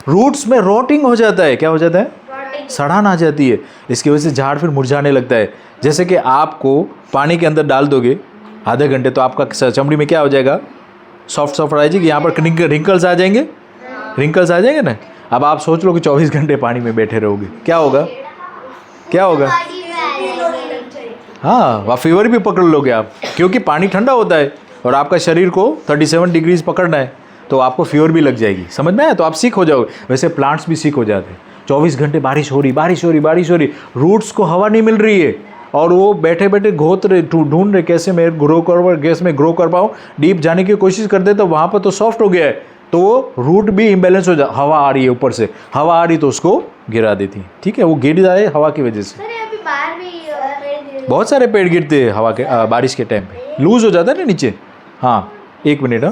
रूट्स में रोटिंग हो जाता है। क्या हो जाता है? सड़ान आ जाती है। इसकी वजह से झाड़ फिर मुरझाने लगता है। जैसे कि आपको पानी के अंदर डाल दोगे आधे घंटे, तो आपका चमड़ी में क्या हो जाएगा? सॉफ्ट आ जाएगी, यहाँ पर रिंकल्स आ जाएंगे ना। अब आप सोच लो कि 24 घंटे पानी में बैठे रहोगे, क्या होगा? हाँ, फीवर भी पकड़ लोगे आप, क्योंकि पानी ठंडा होता है और आपका शरीर को 37 डिग्रीज पकड़ना है, तो आपको फीवर भी लग जाएगी। समझ में आया? तो आप सिक हो जाओगे। वैसे प्लांट्स भी सिक हो जाते हैं। 24 घंटे बारिश हो रही, रूट्स को हवा नहीं मिल रही है, और वो बैठे ढूंढ रहे कैसे मैं ग्रो कर पाऊँ। डीप जाने की कोशिश करते तो वहाँ पर तो सॉफ्ट हो गया है, तो वो रूट भी इम्बेलेंस हो जाए। हवा आ रही है, ऊपर से हवा आ रही तो उसको गिरा देती है। ठीक है, वो गिर जाए हवा की वजह से। बहुत सारे पेड़ गिरते हैं हवा के बारिश के टाइम पे, लूज हो जाता है ना नीचे। हाँ, 1 मिनट,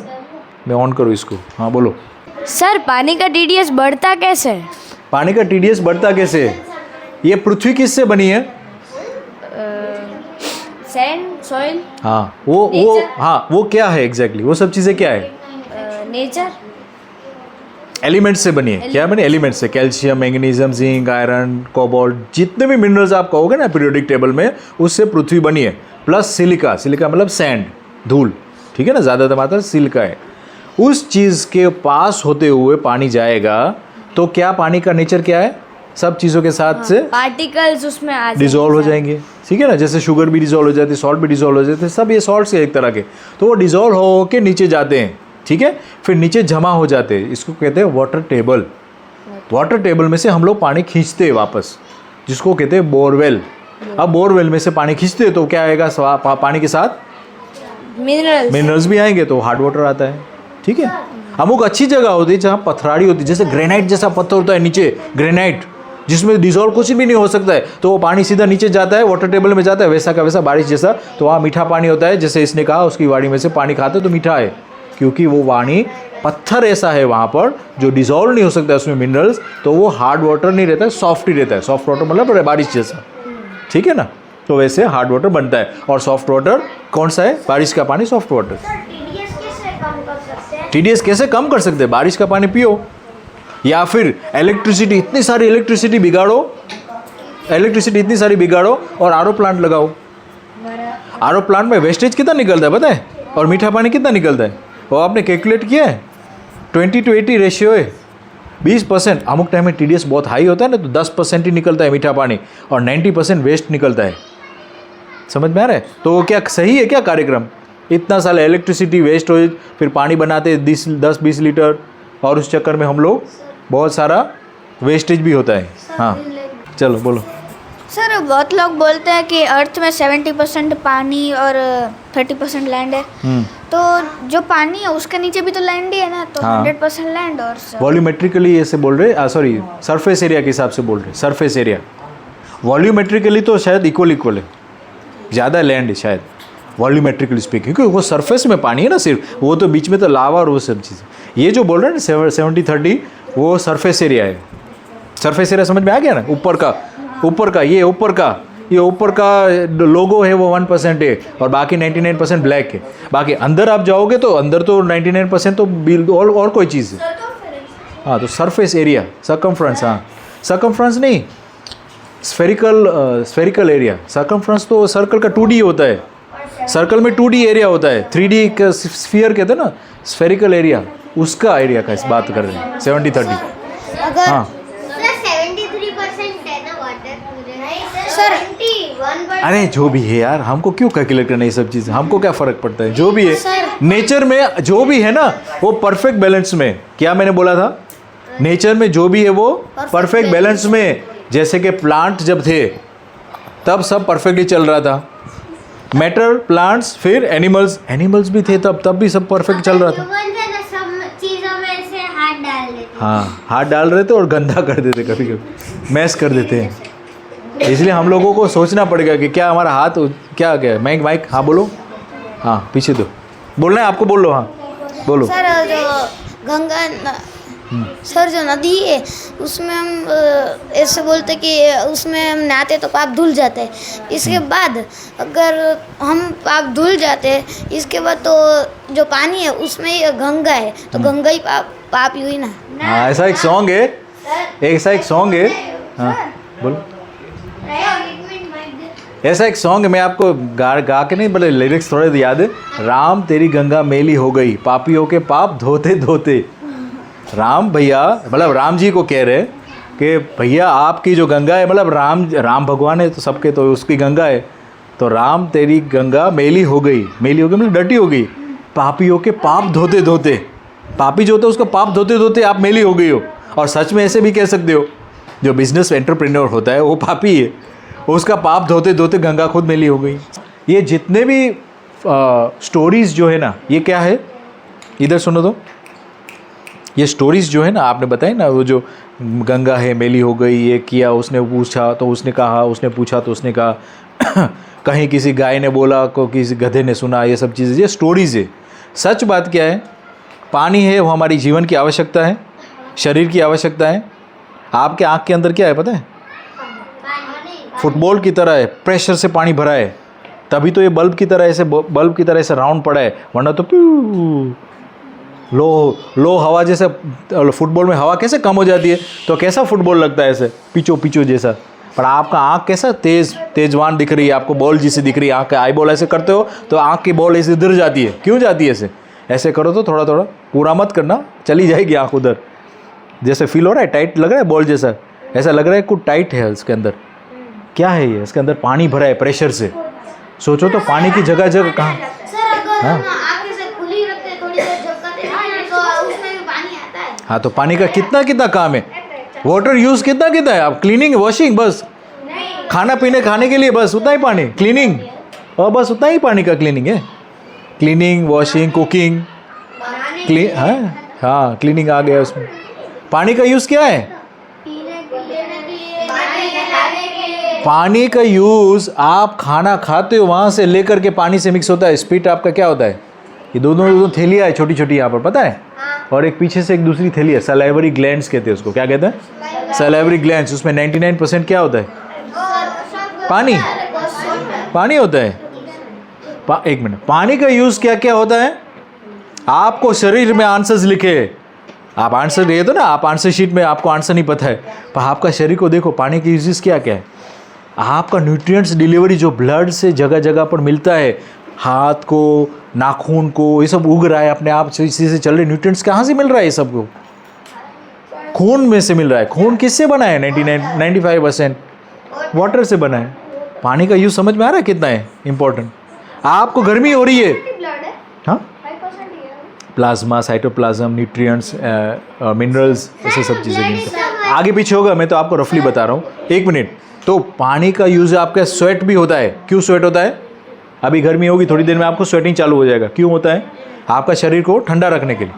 मैं ऑन करूँ इसको। हाँ बोलो सर, पानी का TDS बढ़ता कैसे? पानी का TDS बढ़ता कैसे? ये पृथ्वी किससे बनी है? सैंड सॉइल, हाँ वो हाँ वो क्या है एग्जैक्टली वो सब चीज़ें क्या है? नेचर, एलिमेंट्स से बनी है। क्या बनी? एलिमेंट्स से। Calcium, magnesium, zinc, iron, cobalt, जितने भी मिनरल्स आप कहोगे ना पीरियोडिक टेबल में, उससे पृथ्वी बनी है। प्लस सिलिका, सिलिका मतलब सैंड, धूल, ठीक है ना, ज़्यादातर मात्रा सिलिका है। उस चीज़ के पास होते हुए पानी जाएगा तो क्या पानी का नेचर क्या है? सब चीज़ों के साथ से पार्टिकल्स उसमें आ डिजोल्व हो जाएंगे, ठीक है ना। जैसे शुगर भी डिजोल्व हो जाती है, सॉल्ट भी डिजोल्व हो जाते हैं, सब ये सॉल्ट्स है एक तरह के। तो वो डिजोल्व हो के नीचे जाते हैं, ठीक है, फिर नीचे जमा हो जाते हैं। इसको कहते हैं वाटर टेबल। वाटर टेबल में से हम लोग पानी खींचते हैं वापस, जिसको कहते हैं बोरवेल। अब बोरवेल में से पानी खींचते हैं तो क्या आएगा? पानी के साथ मिनरल्स भी आएंगे, तो हार्ड वाटर आता है, ठीक है। अमुक अच्छी जगह होती है जहाँ पथराड़ी होती है, जैसे ग्रेनाइट जैसा पत्थर होता है नीचे, ग्रेनाइट जिसमें डिजोल्व कुछ भी नहीं हो सकता है, तो वो पानी सीधा नीचे जाता है, वाटर टेबल में जाता है, वैसा का वैसा बारिश जैसा। तो वहाँ मीठा पानी होता है, जैसे इसने कहा उसकी वाड़ी में से पानी खाते तो मीठा है, क्योंकि वो पानी पत्थर ऐसा है वहाँ पर जो डिजोल्व नहीं हो सकता है उसमें मिनरल्स, तो वो हार्ड वाटर नहीं रहता है, सॉफ्ट ही रहता है। सॉफ्ट वाटर मतलब बारिश जैसा, ठीक है ना। तो वैसे हार्ड वाटर बनता है। और सॉफ्ट वाटर कौन सा है? बारिश का पानी, सॉफ्ट वाटर। TDS कैसे कम कर सकते हैं? बारिश का पानी पियो, या फिर इलेक्ट्रिसिटी, इतनी सारी इलेक्ट्रिसिटी इतनी सारी बिगाड़ो और आरओ प्लांट लगाओ। आरओ प्लांट में वेस्टेज कितना निकलता है पता है? और मीठा पानी कितना निकलता है वो आपने कैलकुलेट किया है? 20:80 रेशियो है। 20%। अमुक टाइम में TDS बहुत हाई होता है ना, तो 10% ही निकलता है मीठा पानी और 90% वेस्ट निकलता है। समझ में आ रहा है? तो वो क्या सही है क्या कार्यक्रम? इतना सारा इलेक्ट्रिसिटी वेस्ट हो, फिर पानी बनाते 10-20 लीटर, और उस चक्कर में हम लोग बहुत सारा वेस्टेज भी होता है। हाँ चलो बोलो। सर बहुत लोग बोलते हैं कि अर्थ में 70% पानी और 30% लैंड है, तो जो पानी है उसके नीचे भी तो लैंड ही है ना, तो हाँ। 100% लैंड और वॉल्यूमेट्रिकली ऐसे बोल रहे, सॉरी सरफेस एरिया के हिसाब से बोल रहे, सरफेस एरिया। वॉल्यूमेट्रिकली तो शायद इक्वल है, ज़्यादा लैंड है शायद वॉल्यूमेट्रिकली स्पीकिंग, क्योंकि वो सरफेस में पानी है ना सिर्फ, वो तो बीच में तो लावा और वो सब चीज़। ये जो बोल रहे हैं ना 70-30 वो सरफेस एरिया है। सरफेस एरिया समझ में आ गया ना? ऊपर का लोगो है वो 1% है और बाकी 99% ब्लैक है। बाकी अंदर आप जाओगे तो अंदर तो 99% तो और कोई चीज़ है। हाँ तो सरफेस एरिया, सर्कमफ्रेंस, हाँ सर्कमफ्रेंस नहीं, स्फेरिकल एरिया। सर्कमफ्रेंस तो सर्कल का 2D होता है, सर्कल में 2D एरिया होता है, 3D का स्फीयर कहते हैं ना, स्फेरिकल एरिया, उसका एरिया का इस बात कर रहे हैं 70-30। अगर हाँ 73% है ना वाटर पूरे, सर 71%। अरे जो भी है यार, हमको क्यों कैलकुलेट करना ये सब चीज़ें? हमको क्या फ़र्क पड़ता है? जो भी है नेचर में, जो भी है ना वो परफेक्ट बैलेंस में। क्या मैंने बोला था? नेचर में जो भी है वो परफेक्ट बैलेंस में। जैसे कि प्लांट जब थे तब सब परफेक्टली चल रहा था, मैटर, प्लांट्स, फिर एनिमल्स भी थे तब भी सब परफेक्ट चल रहा था। सब चीजों में से हाथ डाल देते। हाँ हाथ डाल रहे थे और गंदा कर देते, कभी कभी मैस कर देते हैं। इसलिए हम लोगों को सोचना पड़ेगा कि क्या हमारा हाथ क्या माइक हाँ बोलो, हाँ पीछे दो, बोलना है आपको, बोल लो, हाँ बोलो। सर जो गंगा सर जो नदी है उसमें हम ऐसे बोलते कि उसमें हम नहाते तो पाप धुल जाते हैं। इसके बाद अगर हम पाप धुल जाते हैं, इसके बाद तो जो पानी है उसमें ही गंगा है, तो गंगा ही पाप ही हुई ना। हाँ ऐसा एक सॉन्ग है, हाँ बोलो। ऐसा एक सॉन्ग है, मैं आपको गा के नहीं, बोले लिरिक्स थोड़े तो याद है। राम तेरी गंगा मेली हो गई, पापियों के पाप धोते धोते। राम भैया मतलब राम जी को कह रहे कि भैया आपकी जो गंगा है, मतलब राम भगवान है तो सबके, तो उसकी गंगा है, तो राम तेरी गंगा मेली हो गई मतलब डटी हो गई, पापियों के पाप धोते धोते। पापी जो होता है उसका पाप धोते धोते आप मेली हो गई हो। और सच में ऐसे भी कह सकते हो, जो बिजनेस एंटरप्रेन्योर होता है वो पापी है, उसका पाप धोते धोते गंगा खुद मेली हो गई। ये जितने भी स्टोरीज़ जो है ना, ये क्या है, इधर सुनो तो। ये स्टोरीज़ जो है ना आपने बताई ना, वो जो गंगा है मेली हो गई, ये किया, उसने पूछा तो उसने कहा, उसने पूछा तो उसने कहा, कहीं किसी गाय ने बोला, को किसी गधे ने सुना, ये सब चीज़ें, ये स्टोरीज़ है। सच बात क्या है? पानी है वो हमारी जीवन की आवश्यकता है, शरीर की आवश्यकता है। आपके आँख के अंदर क्या है पता है? फुटबॉल की तरह है, प्रेशर से पानी भरा है, तभी तो ये बल्ब की तरह ऐसे राउंड पड़ा है, वरना तो लो हवा जैसे फुटबॉल में हवा कैसे कम हो जाती है तो कैसा फुटबॉल लगता है ऐसे पिचो जैसा। पर आपका आँख कैसा तेजवान दिख रही है, आपको बॉल जैसी दिख रही है, आँख का आई बॉल ऐसे करते हो तो आँख की बॉल ऐसे इधर जाती है, क्यों जाती है ऐसे करो तो थोड़ा पूरा मत करना, चली जाएगी आँख उधर। जैसे फील हो रहा है, टाइट लग रहा है बॉल जैसा, ऐसा लग रहा है कुछ टाइट है उसके अंदर। क्या है ये? इसके अंदर पानी भरा है प्रेशर से। सोचो तो पानी की जगह कहाँ। हाँ तो पानी का कितना काम है, वाटर यूज़ कितना है, आप क्लीनिंग वॉशिंग बस, खाने के लिए बस उतना ही पानी, क्लीनिंग और बस उतना ही पानी का क्लीनिंग है, क्लीनिंग वॉशिंग कुकिंग हाँ क्लीनिंग आ गया उसमें। पानी का यूज़ क्या है? पानी का यूज़ आप खाना खाते हो वहाँ से लेकर के पानी से मिक्स होता है। स्पिट आपका क्या होता है? ये दोनों थैलियाँ है छोटी यहाँ पर, पता है? और एक पीछे से एक दूसरी थैली है, सलाइवरी ग्लैंड्स कहते हैं उसको। क्या कहते हैं? Salivary glands. उसमें 99% क्या होता है? पानी होता है। एक मिनट, पानी का यूज़ क्या होता है? आपको शरीर में आंसर्स लिखे, आप आंसर दिए तो ना, आप आंसर शीट में आपको आंसर नहीं पता है, पर आपका शरीर को देखो पानी के यूजेस क्या है। आपका न्यूट्रिएंट्स डिलीवरी जो ब्लड से जगह पर मिलता है, हाथ को, नाखून को, ये सब उग रहा है अपने आप से, इसी से चल रहे। न्यूट्रिएंट्स कहाँ से मिल रहा है? ये सबको खून में से मिल रहा है। खून किससे बना है? 95% वाटर से बना है। पानी का यूज़ समझ में आ रहा है कितना है इंपॉर्टेंट? आपको गर्मी हो रही है, हाँ, प्लाज्मा, साइटोप्लाज्म, न्यूट्रिएंट्स, मिनरल्स, ऐसे सब चीज़ें मिलती हैं। आगे पीछे होगा, मैं तो आपको रफली बता रहा हूँ। एक मिनट, तो पानी का यूज़ आपका स्वेट भी होता है। क्यों स्वेट होता है? अभी गर्मी होगी, थोड़ी देर में आपको स्वेटिंग चालू हो जाएगा। क्यों होता है? आपका शरीर को ठंडा रखने के लिए।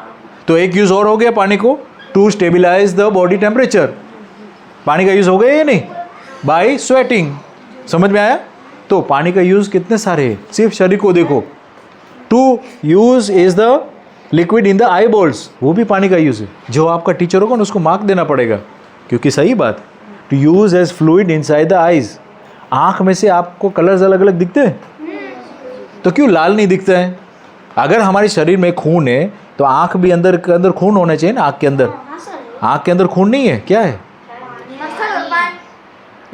तो एक यूज़ और हो गया पानी को, to stabilise the body temperature. पानी का यूज़ हो गया या नहीं? By sweating. समझ में आया? तो पानी का यूज़ कितने सारे हैं, सिर्फ शरीर को देखो। To use is the liquid in the eye balls, वो भी पानी का यूज़ है। जो आपका टीचर होगा ना उसको मार्क देना पड़ेगा, क्योंकि सही बात। To use as fluid inside the eyes. आँख में से आपको कलर्स अलग अलग दिखते हैं, तो क्यों लाल नहीं दिखता है? अगर हमारे शरीर में खून है तो आँख भी अंदर के अंदर खून होना चाहिए ना। आँख के अंदर, आँख के अंदर खून नहीं है, क्या है?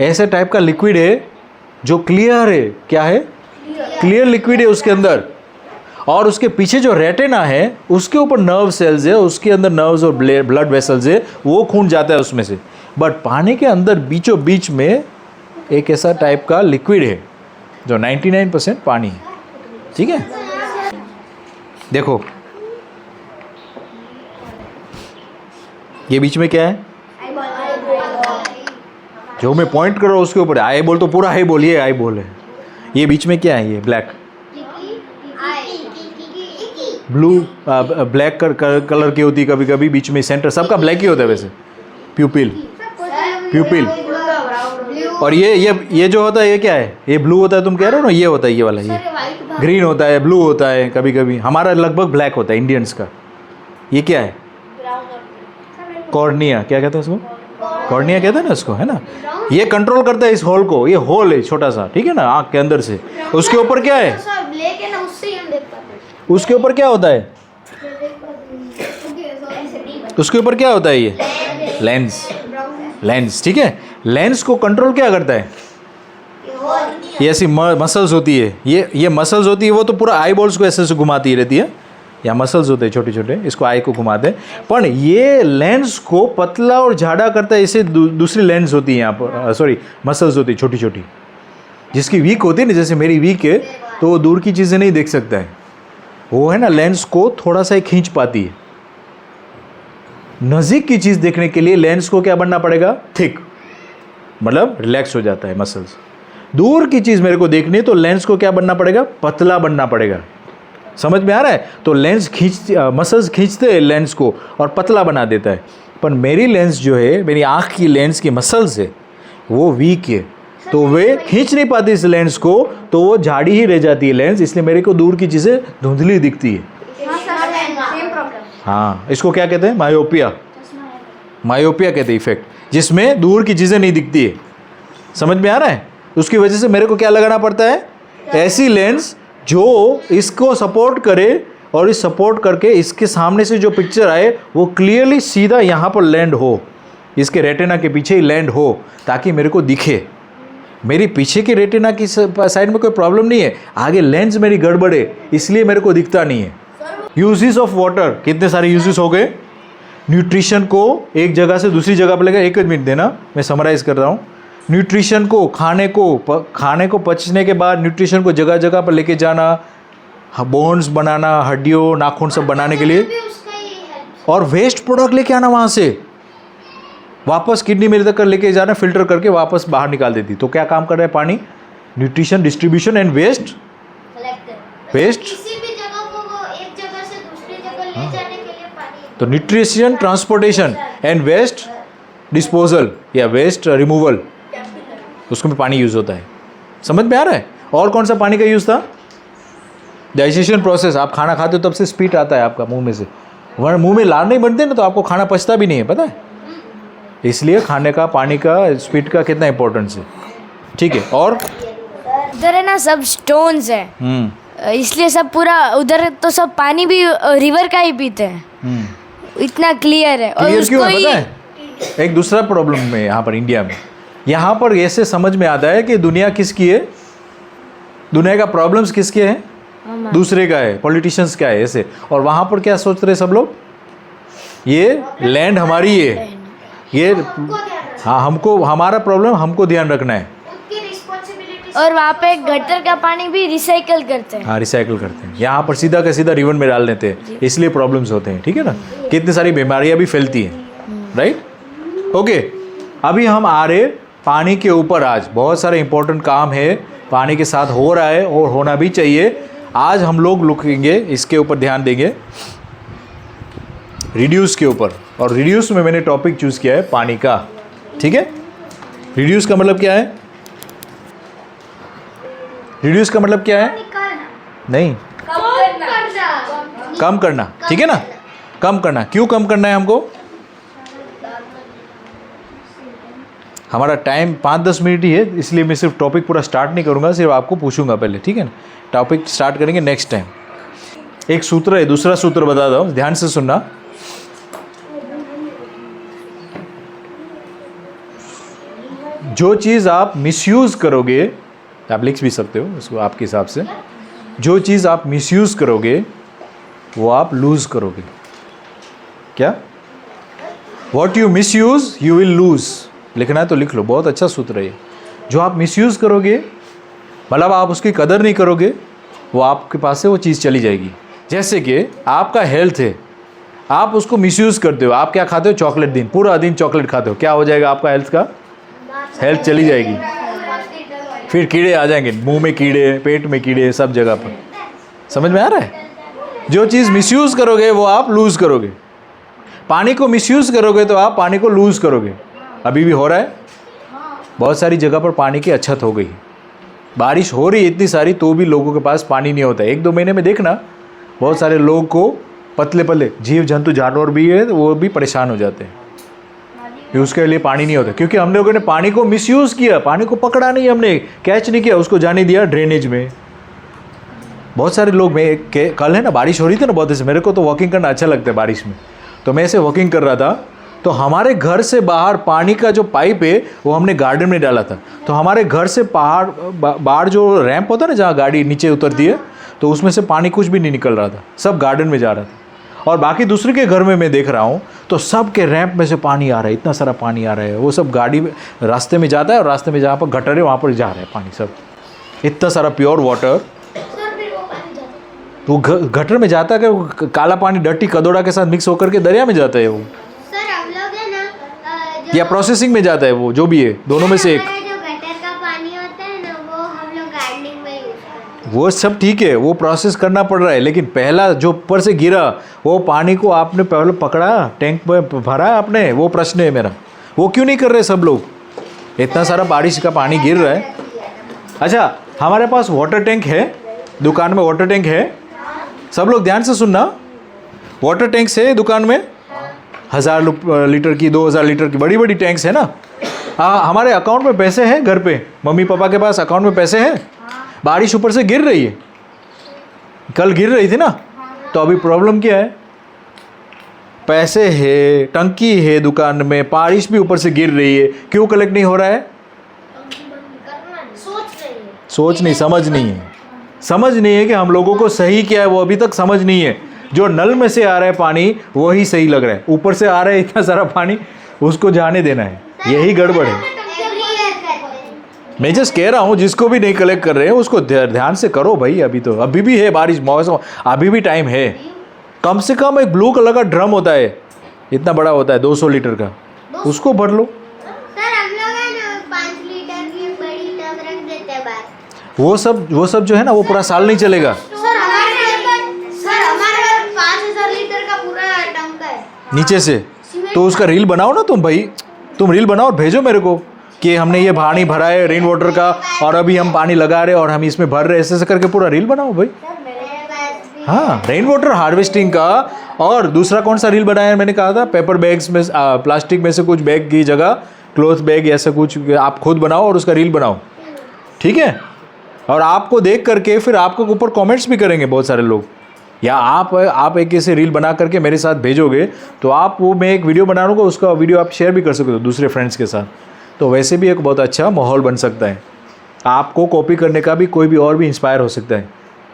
ऐसे टाइप का लिक्विड है जो क्लियर है। क्या है? क्लियर लिक्विड है उसके अंदर। और उसके पीछे जो रेटिना है उसके ऊपर नर्व सेल्स है, उसके अंदर नर्व्स और ब्लड वेसल्स है, वो खून जाता है उसमें से। बट पानी के अंदर बीचों बीच में एक ऐसा टाइप का लिक्विड है जो 99% पानी है। ठीक है, देखो ये बीच में क्या है? जो मैं पॉइंट कर रहा हूँ उसके ऊपर आई बॉल, तो पूरा आई बॉल, ये आई बॉल है। ये बीच में क्या है? ये ब्लैक, ब्लू, ब्लैक कलर की होती है कभी कभी बीच में, सेंटर सबका ब्लैक ही होता है वैसे। प्यूपिल और ये जो होता है ये क्या है? ये ब्लू होता है, तुम कह रहे हो ना, ये होता है, ये वाला, ये ग्रीन होता है, ब्लू होता है कभी कभी। हमारा लगभग ब्लैक होता है इंडियंस का। ये क्या है? कॉर्निया। क्या कहते हैं उसको? कॉर्निया कहते हैं ना उसको, है ना। ये कंट्रोल करता है इस होल को। ये होल है छोटा सा, ठीक है ना, आँख के अंदर से। उसके ऊपर क्या है? उसके ऊपर क्या होता है? उसके ऊपर क्या होता है? ये लेंस, ठीक है। लेंस को कंट्रोल क्या करता है? ये ऐसी मसल्स होती है, ये मसल्स होती है, वो तो पूरा आई बॉल्स को ऐसे से घुमाती रहती है। या मसल्स होते हैं छोटे छोटे, इसको आई को घुमाते हैं। पर ये लेंस को पतला और झाड़ा करता है। इसे दूसरी लेंस होती है यहाँ पर, सॉरी मसल्स होती है छोटी छोटी, जिसकी वीक होती है ना, जैसे मेरी वीक है तो वो दूर की चीज़ें नहीं देख सकता है, वो है ना लेंस को थोड़ा सा ही खींच पाती है। नज़दीक की चीज़ देखने के लिए लेंस को क्या बनना पड़ेगा? थिक, मतलब रिलैक्स हो जाता है मसल्स। दूर की चीज़ मेरे को देखनी है तो लेंस को क्या बनना पड़ेगा? पतला बनना पड़ेगा। समझ में आ रहा है? तो लेंस मसल्स खींचते हैं लेंस को और पतला बना देता है। पर मेरी लेंस जो है, मेरी आँख की लेंस की मसल्स है, वो वीक है, तो वे खींच नहीं पाती इस लेंस को, तो वो झाड़ी ही रह जाती है लेंस। इसलिए मेरे को दूर की चीज़ें धुंधली दिखती है। हाँ, इसको क्या कहते हैं? मायोपिया। मायोपिया कहते हैं इफेक्ट, जिसमें दूर की चीज़ें नहीं दिखती है। समझ में आ रहा है? उसकी वजह से मेरे को क्या लगाना पड़ता है? ऐसी लेंस जो इसको सपोर्ट करे और इस सपोर्ट करके इसके सामने से जो पिक्चर आए वो क्लियरली सीधा यहाँ पर लैंड हो, इसके रेटिना के पीछे ही लैंड हो, ताकि मेरे को दिखे। मेरी पीछे के रेटिना की साइड में कोई प्रॉब्लम नहीं है, आगे लेंस मेरी गड़बड़ है, इसलिए मेरे को दिखता नहीं है। यूजेस ऑफ वाटर, कितने सारे यूजेस हो गए। न्यूट्रिशन को एक जगह से दूसरी जगह पर लेकर, एक मिनट देना मैं समराइज़ कर रहा हूँ। न्यूट्रिशन को, खाने को पचने के बाद न्यूट्रिशन को जगह जगह पर लेके जाना, बोन्स बनाना, हड्डियों, नाखून सब बनाने के लिए, और वेस्ट प्रोडक्ट लेके आना वहाँ से वापस किडनी मेरे तक लेके जाना, फिल्टर करके वापस बाहर निकाल देती। तो क्या काम कर रहा है पानी? Nutrition, distribution and waste. किसी भी जगह को वो एक जगह से दूसरी जगह ले जाने के लिए पानी। तो nutrition, transportation and waste disposal या वेस्ट रिमूवल, उसको में पानी यूज़ होता है। समझ में आ रहा है? और कौन सा पानी का यूज़ था? डाइजेशन प्रोसेस, आप खाना खाते हो तब से स्पीट आता है आपका मुंह में से, वरना मुंह में लार नहीं बनते ना तो आपको खाना पचता भी नहीं है, पता है? इसलिए खाने का पानी का स्पीट का कितना इंपॉर्टेंस है। ठीक है, और उधर है ना सब स्टोन्स है, इसलिए सब पूरा उधर तो सब पानी भी रिवर का ही पीते हैं, इतना क्लियर है। और क्लियर क्यों उसको है पता है? एक दूसरा प्रॉब्लम है यहाँ पर इंडिया में। यहाँ पर ऐसे समझ में आता है कि दुनिया किसकी है, दुनिया का प्रॉब्लम्स किसके हैं, दूसरे का है, पॉलिटिशियंस का है, ऐसे। और वहाँ पर क्या सोच रहे सब लोग, ये लैंड हमारी है, ये हाँ हमको, हमारा प्रॉब्लम हमको ध्यान रखना है। उनकी रिस्पॉन्सिबिलिटी। और वहाँ पे गटर का पानी भी रिसाइकल करते हैं। हाँ, रिसाइकल करते हैं। यहाँ पर सीधा का सीधा रिवर में डाल देते हैं, इसलिए प्रॉब्लम्स होते हैं। ठीक है ना, कितनी सारी बीमारियाँ भी फैलती हैं, राइट? ओके, अभी हम आ रहे पानी के ऊपर। आज बहुत सारे इंपॉर्टेंट काम है, पानी के साथ हो रहा है और होना भी चाहिए। आज हम लोग रुकेंगे, इसके ऊपर ध्यान देंगे, रिड्यूस के ऊपर। और रिड्यूस में मैंने टॉपिक चूज़ किया है पानी का। ठीक है, रिड्यूस का मतलब क्या है? रिड्यूस का मतलब क्या है? नहीं, कम करना। ठीक है ना, कम करना। क्यों कम करना है हमको? हमारा टाइम 5-10 मिनट ही है, इसलिए मैं सिर्फ टॉपिक पूरा स्टार्ट नहीं करूँगा, सिर्फ आपको पूछूंगा पहले। ठीक है ना, टॉपिक स्टार्ट करेंगे नेक्स्ट टाइम। एक सूत्र है, दूसरा सूत्र बता दो, ध्यान से सुनना। जो चीज़ आप मिसयूज़ करोगे, आप लिख भी सकते हो इसको आपके हिसाब से, जो चीज़ आप मिसयूज़ करोगे वो आप लूज़ करोगे। क्या? What you misuse you will lose. लिखना है तो लिख लो, बहुत अच्छा सूत्र है ये। जो आप मिसयूज़ करोगे, मतलब आप उसकी कदर नहीं करोगे, वो आपके पास से वो चीज़ चली जाएगी। जैसे कि आपका हेल्थ है, आप उसको मिसयूज़ करते हो। आप क्या खाते हो? चॉकलेट, दिन पूरा दिन चॉकलेट खाते हो, क्या हो जाएगा आपका हेल्थ का? हेल्थ चली जाएगी, फिर कीड़े आ जाएंगे, मुंह में कीड़े, पेट में कीड़े, सब जगह पर। समझ में आ रहा है? जो चीज़ मिसयूज़ करोगे वो आप लूज़ करोगे। पानी को मिसयूज़ करोगे तो आप पानी को लूज़ करोगे। अभी भी हो रहा है, बहुत सारी जगह पर पानी की अछत हो गई। बारिश हो रही है इतनी सारी, तो भी लोगों के पास पानी नहीं होता है। 1-2 महीने में देखना, बहुत सारे लोग को पतले पतले जीव जंतु जानवर भी है, वो भी परेशान हो जाते हैं, उसके लिए पानी नहीं होता। क्योंकि हम लोगों ने पानी को मिसयूज़ किया, पानी को पकड़ा नहीं, हमने कैच नहीं किया, उसको जाने दिया ड्रेनेज में। बहुत सारे लोग, मैं कल है ना बारिश हो रही थी ना बहुत से, मेरे को तो वॉकिंग करना अच्छा लगता है बारिश में, तो मैं ऐसे वॉकिंग कर रहा था, तो हमारे घर से बाहर पानी का जो पाइप है वो हमने गार्डन में डाला था। तो हमारे घर से बाहर जो रैंप होता है ना, जहाँ गाड़ी नीचे उतरती है, तो उसमें से पानी कुछ भी नहीं निकल रहा था, सब गार्डन में जा रहा था। और बाकी दूसरे के घर में मैं देख रहा हूँ तो सब के रैंप में से पानी आ रहा है, इतना सारा पानी आ रहा है। वो सब गाड़ी में रास्ते में जाता है, और रास्ते में जहाँ पर गटर है वहाँ पर जा रहा है पानी, सब इतना सारा प्योर वाटर। वो गटर में जाता है कि काला पानी डर्टी कदोड़ा के साथ मिक्स होकर के दरिया में जाता है वो, सर हम लोग है ना या प्रोसेसिंग में जाता है, वो जो भी है, दोनों में से एक। जो गटर का पानी होता है ना, वो हम लोग गार्डनिंग में यूज करते हैं। वो सब ठीक है, वो प्रोसेस करना पड़ रहा है, लेकिन पहला जो ऊपर से गिरा वो पानी को आपने पहले पकड़ा, टैंक में भरा आपने, वो प्रश्न है मेरा। वो क्यों नहीं कर रहे सब लोग? इतना सारा बारिश का पानी गिर रहा है। अच्छा, हमारे पास वाटर टैंक है, दुकान में वाटर टैंक है, सब लोग ध्यान से सुनना। वाटर टैंक्स है दुकान में, 1000 लीटर की, 2000 लीटर की बड़ी बड़ी टैंक्स है ना। हमारे अकाउंट में पैसे हैं घर पे, मम्मी पापा के पास अकाउंट में पैसे हैं, बारिश ऊपर से गिर रही है, कल गिर रही थी ना, तो अभी प्रॉब्लम क्या है? पैसे है, टंकी है दुकान में, बारिश भी ऊपर से गिर रही है, क्यों कलेक्ट नहीं हो रहा है? सोच नहीं, समझ नहीं है। समझ नहीं है कि हम लोगों को सही क्या है, वो अभी तक समझ नहीं है। जो नल में से आ रहा है पानी वही सही लग रहा है, ऊपर से आ रहा है इतना सारा पानी, उसको जाने देना है, यही गड़बड़ है। मैं जस्ट कह रहा हूँ जिसको भी नहीं कलेक्ट कर रहे हैं उसको ध्यान से करो भाई। अभी भी है बारिश, मौसम अभी भी टाइम है। कम से कम एक ब्लू कलर का ड्रम होता है, इतना बड़ा होता है 200 लीटर का, उसको भर लो। सर हम लोग है ना 5 लीटर की बड़ी टब रख देते हैं बाहर। वो सब जो है ना वो पूरा साल नहीं चलेगा। सर हमारे घर 5000 लीटर का पूरा टंका है नीचे से, तो उसका रील बनाओ ना तुम भाई, तुम रील बनाओ और भेजो मेरे को कि हमने ये पानी भरा है रेन वाटर का और अभी हम पानी लगा रहे हैं और हम इसमें भर रहे हैं, ऐसे करके पूरा रील बनाओ भाई। हाँ, रेन वाटर हार्वेस्टिंग का। और दूसरा कौन सा रील बनाया है मैंने कहा था? पेपर बैग्स में, प्लास्टिक में से कुछ बैग की जगह क्लॉथ बैग ऐसा कुछ आप खुद बनाओ और उसका रील बनाओ, ठीक है? और आपको देख करके फिर आपके ऊपर कमेंट्स भी करेंगे बहुत सारे लोग, या आप एक ऐसे रील बना करके मेरे साथ भेजोगे तो आप वो मैं एक वीडियो बना लूँगा, उसका वीडियो आप शेयर भी कर सकते हो दूसरे फ्रेंड्स के साथ, तो वैसे भी एक बहुत अच्छा माहौल बन सकता है। आपको कॉपी करने का भी कोई भी और भी इंस्पायर हो सकता है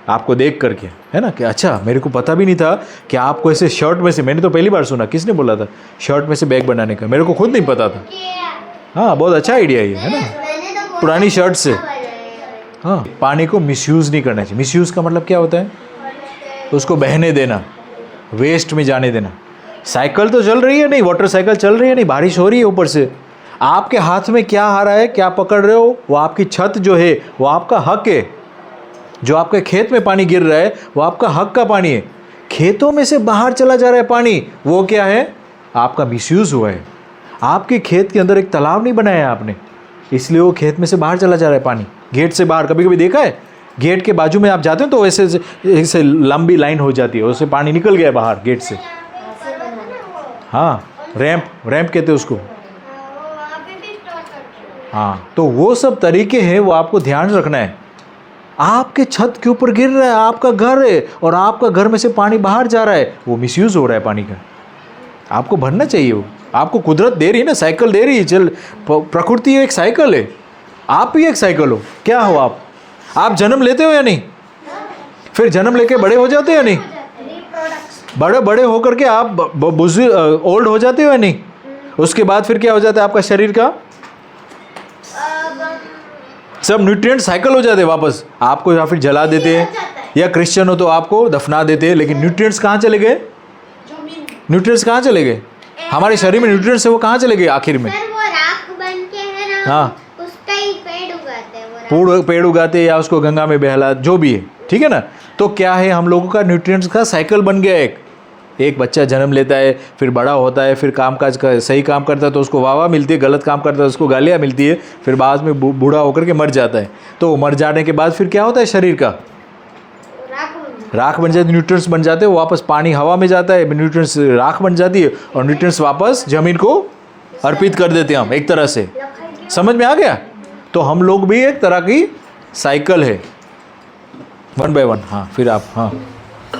आपको देख करके, है ना? कि अच्छा मेरे को पता भी नहीं था कि आपको ऐसे शर्ट में से, मैंने तो पहली बार सुना, किसने बोला था शर्ट में से बैग बनाने का? मेरे को खुद नहीं पता था। हाँ, बहुत अच्छा आइडिया है ना, पुरानी शर्ट से। हाँ, पानी को मिसयूज़ नहीं करना चाहिए। मिसयूज़ का मतलब क्या होता है? उसको बहने देना, वेस्ट में जाने देना। साइकिल तो चल रही है नहीं, वाटर साइकिल चल रही है नहीं, बारिश हो रही है ऊपर से, आपके हाथ में क्या आ रहा है, क्या पकड़ रहे हो? वो आपकी छत जो है वो आपका हक है। जो आपके खेत में पानी गिर रहा है वो आपका हक का पानी है। खेतों में से बाहर चला जा रहा है पानी, वो क्या है? आपका मिसयूज़ हुआ है। आपके खेत के अंदर एक तालाब नहीं बनाया है आपने, इसलिए वो खेत में से बाहर चला जा रहा है पानी, गेट से बाहर। कभी कभी देखा है गेट के बाजू में आप जाते हो तो ऐसे लंबी लाइन हो जाती है, उससे पानी निकल गया बाहर गेट से। हाँ, रैंप कहते हैं उसको। हाँ, तो वो सब तरीके हैं, वो आपको ध्यान रखना है। आपके छत के ऊपर गिर रहा है, आपका घर है और आपका घर में से पानी बाहर जा रहा है, वो मिसयूज़ हो रहा है पानी का। आपको भरना चाहिए। वो आपको कुदरत दे रही है ना, साइकिल दे रही है, चल प्रकृति एक साइकिल है, आप भी एक साइकिल हो। क्या हो आप जन्म लेते हो या नहीं? फिर जन्म लेके बड़े हो जाते हो या नहीं? बड़े होकर के आप ओल्ड हो जाते हो या नहीं? उसके बाद फिर क्या हो जाता है आपका शरीर का? सब न्यूट्रिएंट साइकिल हो जाते हैं वापस। आपको या फिर जला देते हैं, या क्रिश्चियन हो तो आपको दफना देते हैं, लेकिन न्यूट्रिएंट्स कहाँ चले गए? न्यूट्रिएंट्स कहाँ चले गए? हमारे शरीर में न्यूट्रिएंट्स है, वो कहाँ चले गए आखिर में? सर वो राख बन के है ना, हाँ, उसका ही पेड़ उगाते हैं वो पेड़ उगाते हैं या उसको गंगा में बहला, जो भी है, ठीक है ना? तो क्या है, हम लोगों का न्यूट्रिएंट्स का साइकिल बन गया। एक बच्चा जन्म लेता है, फिर बड़ा होता है, फिर कामकाज का सही काम करता है तो उसको वाह मिलती है, गलत काम करता है उसको गालियाँ मिलती है, फिर बाद में बूढ़ा होकर के मर जाता है। तो मर जाने के बाद फिर क्या होता है शरीर का? राख बन जाती है, न्यूट्रिएंट्स बन जाते हैं, वापस पानी हवा में जाता है, न्यूट्रिएंट्स राख बन जाती है और न्यूट्रिएंट्स वापस ज़मीन को अर्पित कर देते हैं हम एक तरह से। समझ में आ गया? तो हम लोग भी एक तरह की साइकिल है, 1 by 1। हाँ, फिर आप। हाँ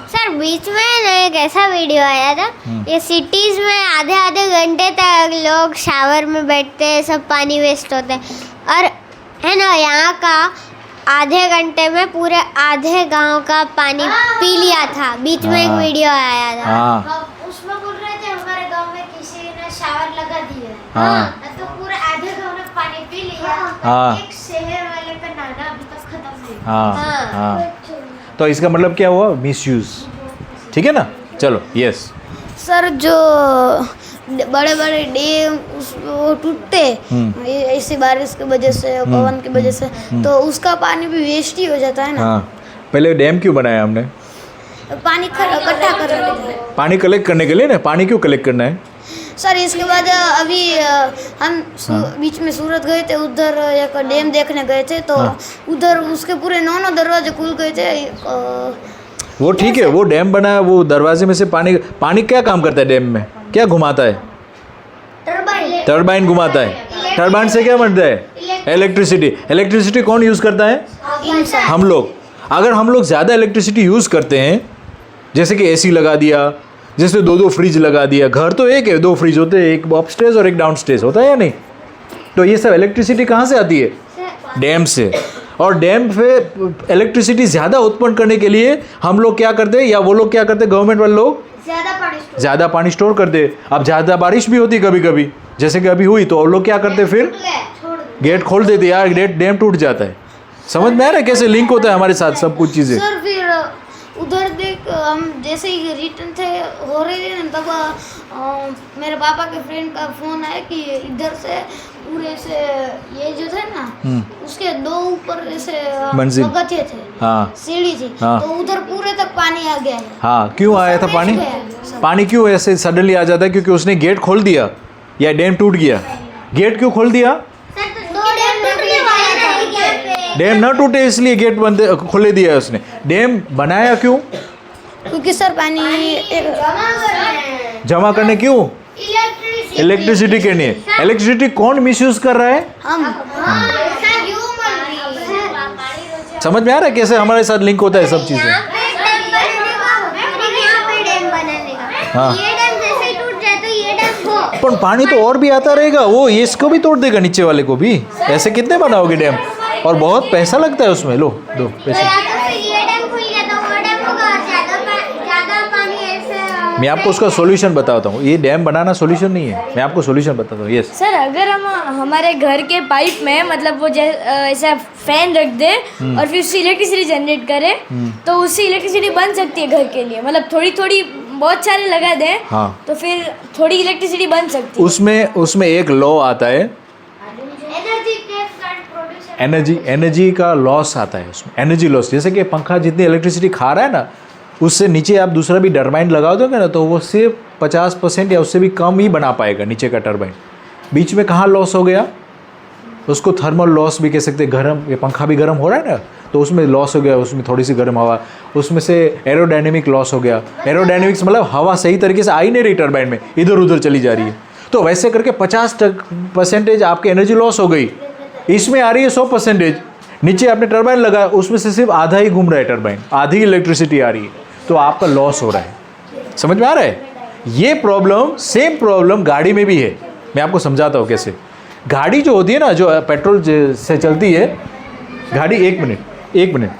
सर, बीच में ना एक ऐसा वीडियो आया था, ये सिटीज़ में आधे घंटे तक लोग शावर में बैठते हैं, सब पानी वेस्ट होते हैं, और है ना यहाँ का आधे घंटे में पूरे आधे गांव का पानी पी लिया था। बीच में एक वीडियो आया था। हाँ, उसमें बोल रहे थे हमारे गांव में किसी ने शावर लगा दिया। हाँ, तो पूरे आधे गांव ने पानी पी लिया। हाँ, एक शहर वाले का नाना अभी तक खत्म नहीं। हाँ, हाँ। तो इसका मतलब क्या हुआ? मिसयूज़, ठीक है ना? चलो, यस सर, जो बड़े बड़े डैम वो टूटते ऐसी बारिश की वजह से, पवन की वजह से, तो उसका पानी भी वेस्ट ही हो जाता है ना। हाँ, पहले डैम क्यों बनाया हमने? पानी इकट्ठा करने के लिए। पानी कलेक्ट करने के लिए ना। पानी क्यों कलेक्ट करना है? सर, इसके बाद अभी हम बीच में सूरत गए थे, उधर एक डैम देखने गए थे, तो उधर उसके पूरे 9 दरवाजे खुल गए थे। वो ठीक है, वो डैम बना है, वो दरवाजे में से पानी क्या काम करता है डैम में? क्या घुमाता है? टरबाइन घुमाता है। टरबाइन से क्या बनता है? इलेक्ट्रिसिटी कौन यूज़ करता है? हम लोग। अगर हम लोग ज़्यादा इलेक्ट्रिसिटी यूज़ करते हैं, जैसे कि एसी लगा दिया, जैसे 2 फ्रिज लगा दिया, घर तो एक है, 2 फ्रिज होते हैं, एक अपस्टेज और एक डाउनस्टेज होता है या नहीं? तो ये सब इलेक्ट्रिसिटी कहाँ से आती है? डैम से। और डैम पे इलेक्ट्रिसिटी ज़्यादा उत्पन्न करने के लिए हम लोग क्या करते हैं, या वो लोग क्या करते हैं, गवर्नमेंट वाले लोग ज़्यादा पानी स्टोर करते हैं। अब ज़्यादा बारिश भी होती कभी कभी, जैसे कि अभी हुई, तो वो लोग क्या करते हैं, फिर गेट खोल देते यार, डैम टूट जाता है। समझ में आ रहा है कैसे लिंक होता है हमारे साथ सब कुछ चीज़ें? सर फिर उधर देख हम जैसे ही रिटर्न थे हो रहे थे ना, तब मेरे पापा के फ्रेंड का फ़ोन आया कि इधर से पूरे से ये जो थे ना उसके 2 ऊपर ऐसे मंजिल पगथिए थे, हाँ सीढ़ी थी, हाँ। तो उधर पूरे तक पानी आ गया है। हाँ, क्यों आया था पानी? पानी क्यों ऐसे सडनली आ जाता है? क्योंकि उसने गेट खोल दिया या डैम टूट गया? गेट क्यों खोल दिया? डैम ना टूटे इसलिए गेट बंद खोले दिया है उसने। डैम बनाया क्यों? क्योंकि सर पानी जमा करने क्यों? इलेक्ट्रिसिटी के लिए। इलेक्ट्रिसिटी कौन मिसयूज कर रहा है? हम समझ में आ रहा है कैसे हमारे साथ लिंक होता है सब चीजें? हाँ। पर पानी तो और भी आता रहेगा, वो इसको भी तोड़ देगा, नीचे वाले को भी। ऐसे कितने बनाओगे डैम? और बहुत पैसा लगता है उसमें। लो दो पैसा। मैं आपको उसका सॉल्यूशन बताता हूँ। ये डैम बनाना सॉल्यूशन नहीं है, मैं आपको सॉल्यूशन बताता हूँ। यस सर, अगर हम हमारे घर के पाइप में मतलब वो ऐसा फैन रख दे और फिर उससे इलेक्ट्रिसिटी जनरेट करे, तो उससे इलेक्ट्रिसिटी बन सकती है घर के लिए। मतलब थोड़ी थोड़ी बहुत सारे लगा दें, हाँ, तो फिर थोड़ी इलेक्ट्रिसिटी बन सकती है। उसमें एक लॉ आता है, एनर्जी का लॉस आता है उसमें। एनर्जी लॉस, जैसे कि पंखा जितनी इलेक्ट्रिसिटी खा रहा है ना, उससे नीचे आप दूसरा भी टरबाइन लगा दोगे ना, तो वो सिर्फ 50% या उससे भी कम ही बना पाएगा नीचे का टरबाइन। बीच में कहाँ लॉस हो गया? उसको थर्मल लॉस भी कह सकते हैं। गर्म, ये पंखा भी गर्म हो रहा है ना, तो उसमें लॉस हो गया, उसमें थोड़ी सी गर्म हवा, उसमें से एरोडायनेमिक लॉस हो गया। एरोडायनेमिक्स मतलब हवा सही तरीके से आ ही नहीं रही टरबाइन में, इधर उधर चली जा रही है। तो वैसे करके 50% आपकी एनर्जी लॉस हो गई। इसमें आ रही है 100%। नीचे आपने टरबाइन लगाया, उसमें से सिर्फ आधा ही घूम रहा है टरबाइन, आधी इलेक्ट्रिसिटी आ रही है, तो आपका लॉस हो रहा है। समझ में आ रहा है? ये प्रॉब्लम, सेम प्रॉब्लम गाड़ी में भी है। मैं आपको समझाता हूँ कैसे। गाड़ी जो होती है ना, जो पेट्रोल से चलती है गाड़ी, एक मिनट,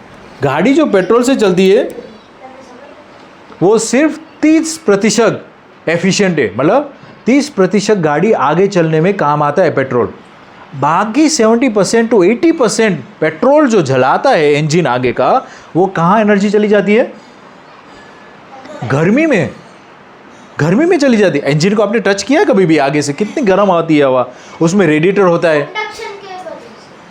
गाड़ी जो पेट्रोल से चलती है वो सिर्फ 30% एफिशिएंट है। मतलब 30% गाड़ी आगे चलने में काम आता है पेट्रोल। बाकी 70% to 80% पेट्रोल जो जलाता है इंजन आगे का, वो कहाँ एनर्जी चली जाती है? गर्मी में चली जाती है। इंजन को आपने टच किया कभी भी आगे से? कितनी गर्म आती है हवा, उसमें रेडिएटर होता है,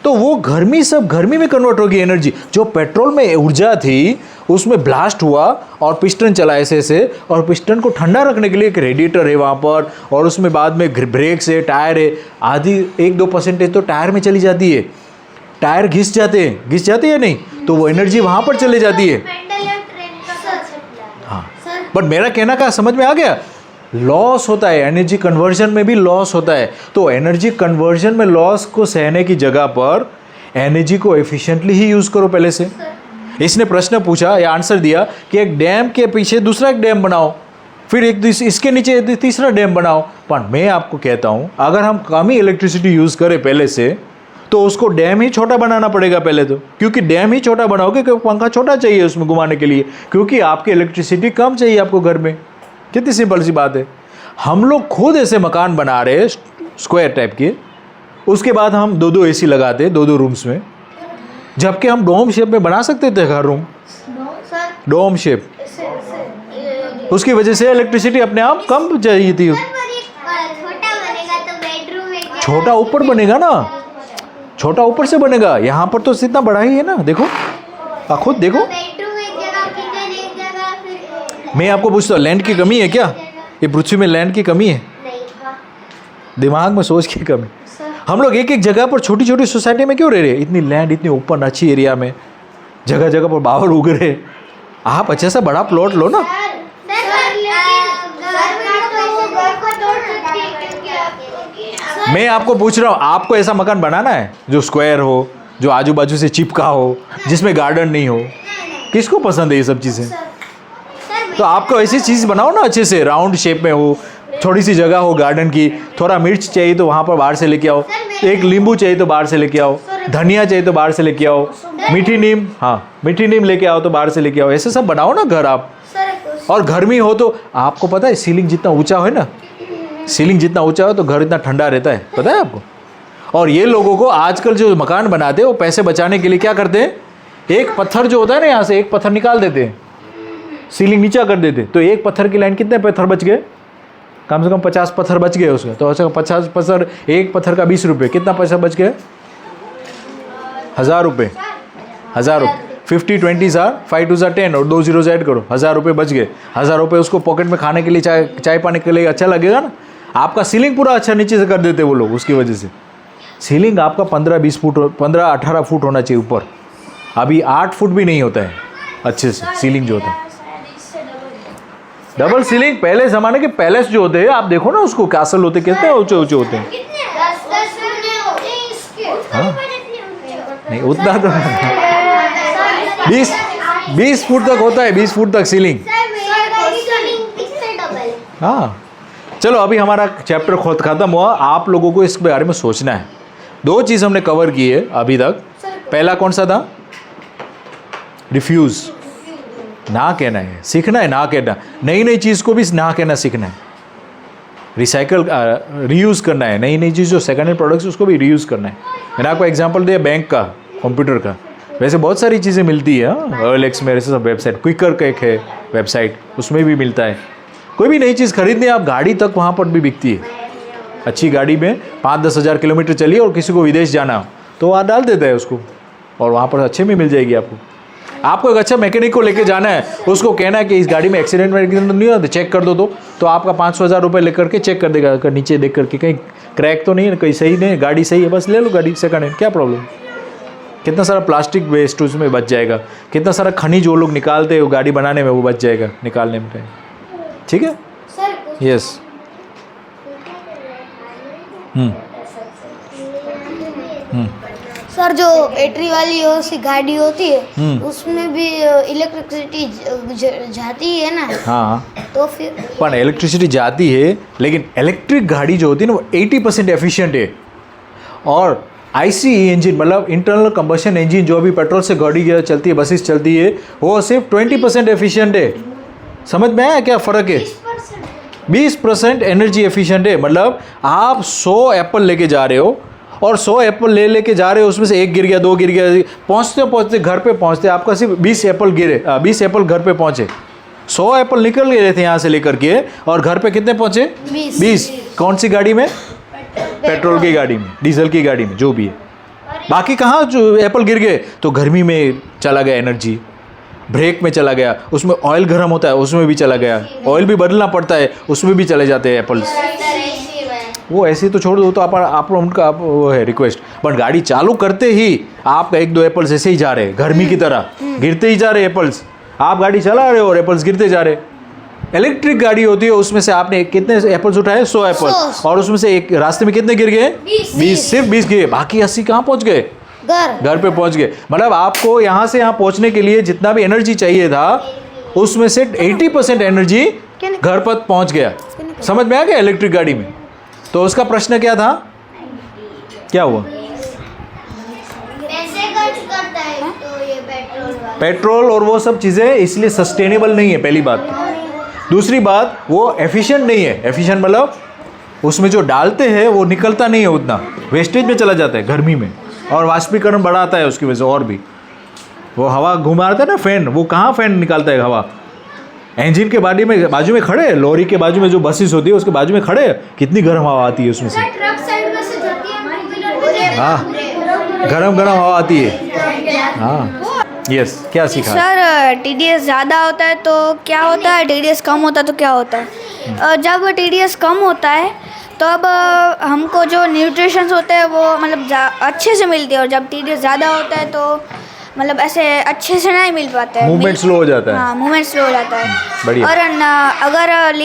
तो वो गर्मी में कन्वर्ट होगी एनर्जी। जो पेट्रोल में ऊर्जा थी उसमें ब्लास्ट हुआ और पिस्टन चला ऐसे, और पिस्टन को ठंडा रखने के लिए एक रेडिएटर है वहाँ पर, और उसमें बाद में ब्रेक्स है, टायर है। आधी 1-2% तो टायर में चली जाती है। टायर घिस जाते हैं या नहीं, तो वो एनर्जी वहाँ पर चली जाती है। हाँ, बट मेरा कहना का समझ में आ गया? लॉस होता है, एनर्जी कन्वर्जन में भी लॉस होता है। तो एनर्जी कन्वर्जन में लॉस को सहने की जगह पर एनर्जी को एफिशिएंटली ही यूज़ करो पहले से। इसने प्रश्न पूछा या आंसर दिया कि एक डैम के पीछे दूसरा एक डैम बनाओ, फिर एक इसके नीचे तीसरा डैम बनाओ। पर मैं आपको कहता हूँ, अगर हम कम ही इलेक्ट्रिसिटी यूज़ करें पहले से, तो उसको डैम ही छोटा बनाना पड़ेगा पहले तो। क्योंकि डैम ही छोटा बनाओगे, क्योंकि पंखा छोटा चाहिए उसमें घुमाने के लिए, क्योंकि आपकी इलेक्ट्रिसिटी कम चाहिए आपको घर में। कितनी सिंपल सी बात है। हम लोग खुद ऐसे मकान बना रहे हैं स्क्वायर टाइप के, उसके बाद हम 2-2 AC लगाते हैं 2-2 रूम्स में, जबकि हम डोम शेप में बना सकते थे हर रूम, डोम शेप। उसकी वजह से इलेक्ट्रिसिटी अपने आप कम चाहिए थी। छोटा ऊपर बनेगा ना, छोटा ऊपर से बनेगा। यहाँ पर तो इतना बड़ा ही है ना, देखो खुद देखो। मैं आपको पूछता हूँ, लैंड की कमी है क्या? ये पृथ्वी में लैंड की कमी है? दिमाग में सोच की कमी। हम लोग एक जगह पर छोटी छोटी सोसाइटी में क्यों रह रहे हैं? इतनी लैंड, इतनी ओपन अच्छी एरिया में, जगह जगह पर बावर उग रहे। आप अच्छा सा बड़ा प्लॉट लो ना। मैं आपको पूछ रहा हूँ, आपको ऐसा मकान बनाना है जो स्क्वायर हो, जो आजू बाजू से चिपका हो, जिसमें गार्डन नहीं हो? किसको पसंद है ये सब चीज़ें? तो आपको ऐसी चीज़ बनाओ ना, अच्छे से राउंड शेप में हो, थोड़ी सी जगह हो गार्डन की, थोड़ा मिर्च चाहिए तो वहाँ पर बाहर से लेके आओ, एक नींबू चाहिए तो बाहर से लेके आओ, धनिया चाहिए तो बाहर से लेके आओ, मीठी नीम, हाँ मीठी नीम लेके आओ तो बाहर से लेके आओ, ऐसे सब बनाओ ना घर आप। और गर्मी हो तो आपको पता है सीलिंग जितना ऊंचा हो ना, सीलिंग जितना ऊंचा हो तो घर इतना ठंडा रहता है, पता है आपको? और ये लोगों को आजकल जो मकान बनाते हैं वो पैसे बचाने के लिए क्या करते हैं, एक पत्थर जो होता है ना यहाँ से एक पत्थर निकाल देते हैं, सीलिंग नीचा कर देते, तो एक पत्थर की लाइन कितने पत्थर बच गए? कम से कम 50 पत्थर बच गए उसमें। तो अच्छा 50 पत्थर, एक पत्थर का 20 रुपये, कितना पैसा बच गया? 1000 रुपये। 1000 रुपये 50 20 5 2 10 और 2 zeros ऐड करो, 1000 रुपये बच गए। 1000 रुपये उसको पॉकेट में खाने के लिए, चाय पानी के लिए अच्छा लगेगा ना। आपका सीलिंग पूरा अच्छा नीचे से कर देते वो लोग, उसकी वजह से सीलिंग आपका 15-20 फुट 15-18 फुट होना चाहिए ऊपर, अभी 8 फुट भी नहीं होता है अच्छे से सीलिंग जो होता है। डबल सीलिंग पहले ज़माने के पैलेस जो होते हैं आप देखो ना, उसको कैसल होते कितने ऊंचे ऊंचे होते हैं। हाँ नहीं उतना तो 20 फुट तक होता है, 20 फुट तक सीलिंग। हाँ चलो अभी हमारा चैप्टर खुद खत्म हुआ, आप लोगों को इस बारे में सोचना है। 2 चीज़ हमने कवर की है अभी तक। पहला कौन सा था? रिफ्यूज़, ना कहना है, सीखना है ना कहना, नई नई चीज़ को भी ना कहना सीखना है। रिसाइकल रीयूज़ करना है, नई नई चीज़ जो सेकेंड हैंड प्रोडक्ट्स उसको भी रीयूज़ करना है। मैंने आपको एग्जांपल दिया बैंक का, कंप्यूटर का, वैसे बहुत सारी चीज़ें मिलती है OLX में, ऐसे सब वेबसाइट, क्विकर का एक है वेबसाइट, उसमें भी मिलता है। कोई भी नई चीज़ खरीदने आप, गाड़ी तक वहाँ पर भी बिकती है। अच्छी गाड़ी में 5-10 हज़ार किलोमीटर चलिए और किसी को विदेश जाना हो तो वहाँ डाल देता है उसको, और वहाँ पर अच्छे में मिल जाएगी आपको। आपको एक अच्छा मैकेनिक को लेके जाना है, उसको कहना है कि इस गाड़ी में एक्सीडेंट नहीं होता, चेक कर दो, तो आपका 500-1000 रुपये लेकर के चेक कर देगा, अगर नीचे देख करके कहीं क्रैक तो नहीं है, कहीं सही नहीं, गाड़ी सही है, बस ले लो गाड़ी सेकंड हैंड, क्या प्रॉब्लम। कितना सारा प्लास्टिक वेस्ट उसमें बच जाएगा, कितना सारा खनिज वो लोग निकालते हैं वो गाड़ी बनाने में, वो बच जाएगा निकालने में। ठीक है, यस। सर जो बैटरी वाली वो सी गाड़ी होती है उसमें भी इलेक्ट्रिसिटी जाती है ना? हाँ तो फिर पर इलेक्ट्रिसिटी जाती है, लेकिन इलेक्ट्रिक गाड़ी जो होती है ना वो 80% एफिशिएंट है। और ICE इंजन मतलब इंटरनल कंबशन इंजन जो भी पेट्रोल से गाड़ी चलती है, बसेस चलती है, वो सिर्फ 20% एफिशिएंट है। समझ में आया क्या फ़र्क है? 20% एनर्जी एफिशिएंट है। मतलब आप 100 एप्पल लेके जा रहे हो और 100 एप्पल लेके जा रहे हो, उसमें से 1 गिर गया, 2 गिर गया, पहुँचते घर पे पहुँचते आपका सिर्फ 20 एप्पल गिरे, 20 एप्पल घर पे पहुँचे। 100 एप्पल निकल गए थे यहाँ से लेकर के, और घर पे कितने पहुँचे? 20। कौन सी गाड़ी में? पेट्रोल की गाड़ी में, डीजल की गाड़ी में, जो भी है। बाकी कहाँ जो एप्पल गिर गए? तो गर्मी में चला गया एनर्जी, ब्रेक में चला गया, उसमें ऑयल गर्म होता है उसमें भी चला गया, ऑयल भी बदलना पड़ता है उसमें भी चले जाते हैं एप्पल्स। वो ऐसे तो छोड़ दो, तो आप उनका वो है रिक्वेस्ट, बट गाड़ी चालू करते ही आपका 1-2 एप्पल्स ऐसे ही जा रहे हैं, गर्मी की तरह गिरते ही जा रहे एप्पल्स। आप गाड़ी चला रहे हो और एप्पल्स गिरते जा रहे। इलेक्ट्रिक गाड़ी होती है, उसमें से आपने कितने एप्पल्स उठाए? 100 एप्पल, और उसमें से एक रास्ते में कितने गिर गए? 20। सिर्फ 20 गिरे, बाकी 80 कहाँ पहुँच गए? घर पे पहुँच गए। मतलब आपको यहाँ से यहाँ पहुँचने के लिए जितना भी एनर्जी चाहिए था, उसमें से 80% एनर्जी घर पर पहुँच गया। समझ में आ गया इलेक्ट्रिक गाड़ी में? तो उसका प्रश्न क्या था, क्या हुआ? पैसे खर्च करता है तो ये पेट्रोल और वो सब चीज़ें इसलिए सस्टेनेबल नहीं है, पहली बात। दूसरी बात, वो एफिशिएंट नहीं है। एफिशिएंट मतलब उसमें जो डालते हैं वो निकलता नहीं है, उतना वेस्टेज में चला जाता है गर्मी में, और वाष्पीकरण बढ़ाता है उसकी वजह से। और भी वो हवा घुमाता है ना, फैन, वो कहाँ फैन निकालता है हवा? इंजन के बाजू में खड़े, लॉरी के बाजू में जो बसेस होती है उसके बाजू में खड़े, कितनी गर्म हवा आती है उसमें से। हाँ, गरम हवा आती है। हाँ यस, क्या सीखा? सर TDS ज़्यादा होता है तो क्या होता है, TDS कम होता है तो क्या होता है? जब TDS कम होता है तो अब हमको जो न्यूट्रिशंस होते हैं वो मतलब अच्छे से मिलते हैं, और जब TDS ज़्यादा होता है तो मतलब ऐसे अच्छे से नहीं मिल पाता है। मूवमेंट स्लो हो जाता है। हाँ, मूवमेंट स्लो हो जाता है। बढ़िया। और अगर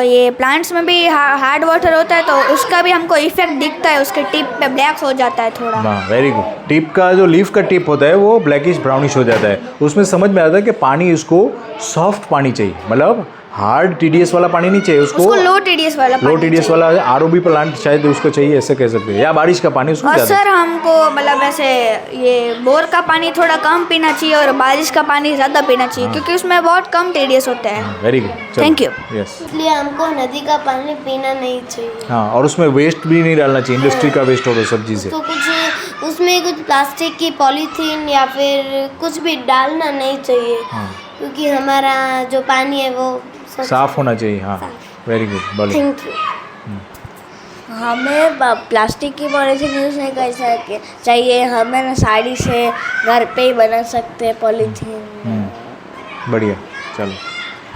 ये प्लांट्स में भी हार्ड वाटर होता है तो उसका भी हमको इफेक्ट दिखता है, उसके टिप पे ब्लैक हो जाता है थोड़ा। हाँ, वेरी गुड। टिप का जो लीफ का टिप होता है वो ब्लैकिश ब्राउनिश हो जाता है। उसमें समझ में आता है कि पानी इसको सॉफ्ट पानी चाहिए, मतलब हार्ड टीडीएस वाला पानी नहीं चाहिए उसको लो टीडीएस वाला लो टीडीएस वाला आरओबी प्लांट शायद उसको चाहिए, ऐसे कह सकते हैं, या बारिश का पानी उसको और ज़्यादा। सर हमको मतलब ऐसे ये बोर का पानी थोड़ा कम पीना चाहिए और बारिश का पानी ज़्यादा पीना चाहिए, क्योंकि उसमें बहुत कम टीडीएस होता है। Very good, Thank you. Yes. इसलिए हमको नदी का पानी पीना नहीं चाहिए। हाँ, और उसमें वेस्ट भी नहीं डालना चाहिए, इंडस्ट्री का वेस्ट हो सब चीज़ें। तो कुछ उसमें कुछ प्लास्टिक की पॉलीथीन या फिर कुछ भी डालना नहीं चाहिए, क्योंकि हमारा जो पानी है वो साफ होना चाहिए। हाँ, वेरी गुड, बढ़िया। Thank you. हमें प्लास्टिक की पॉलीथीन यूज़ नहीं कर चाहिए। हमें ना साड़ी से घर पे ही बना सकते हैं पॉलीथीन। बढ़िया, चलो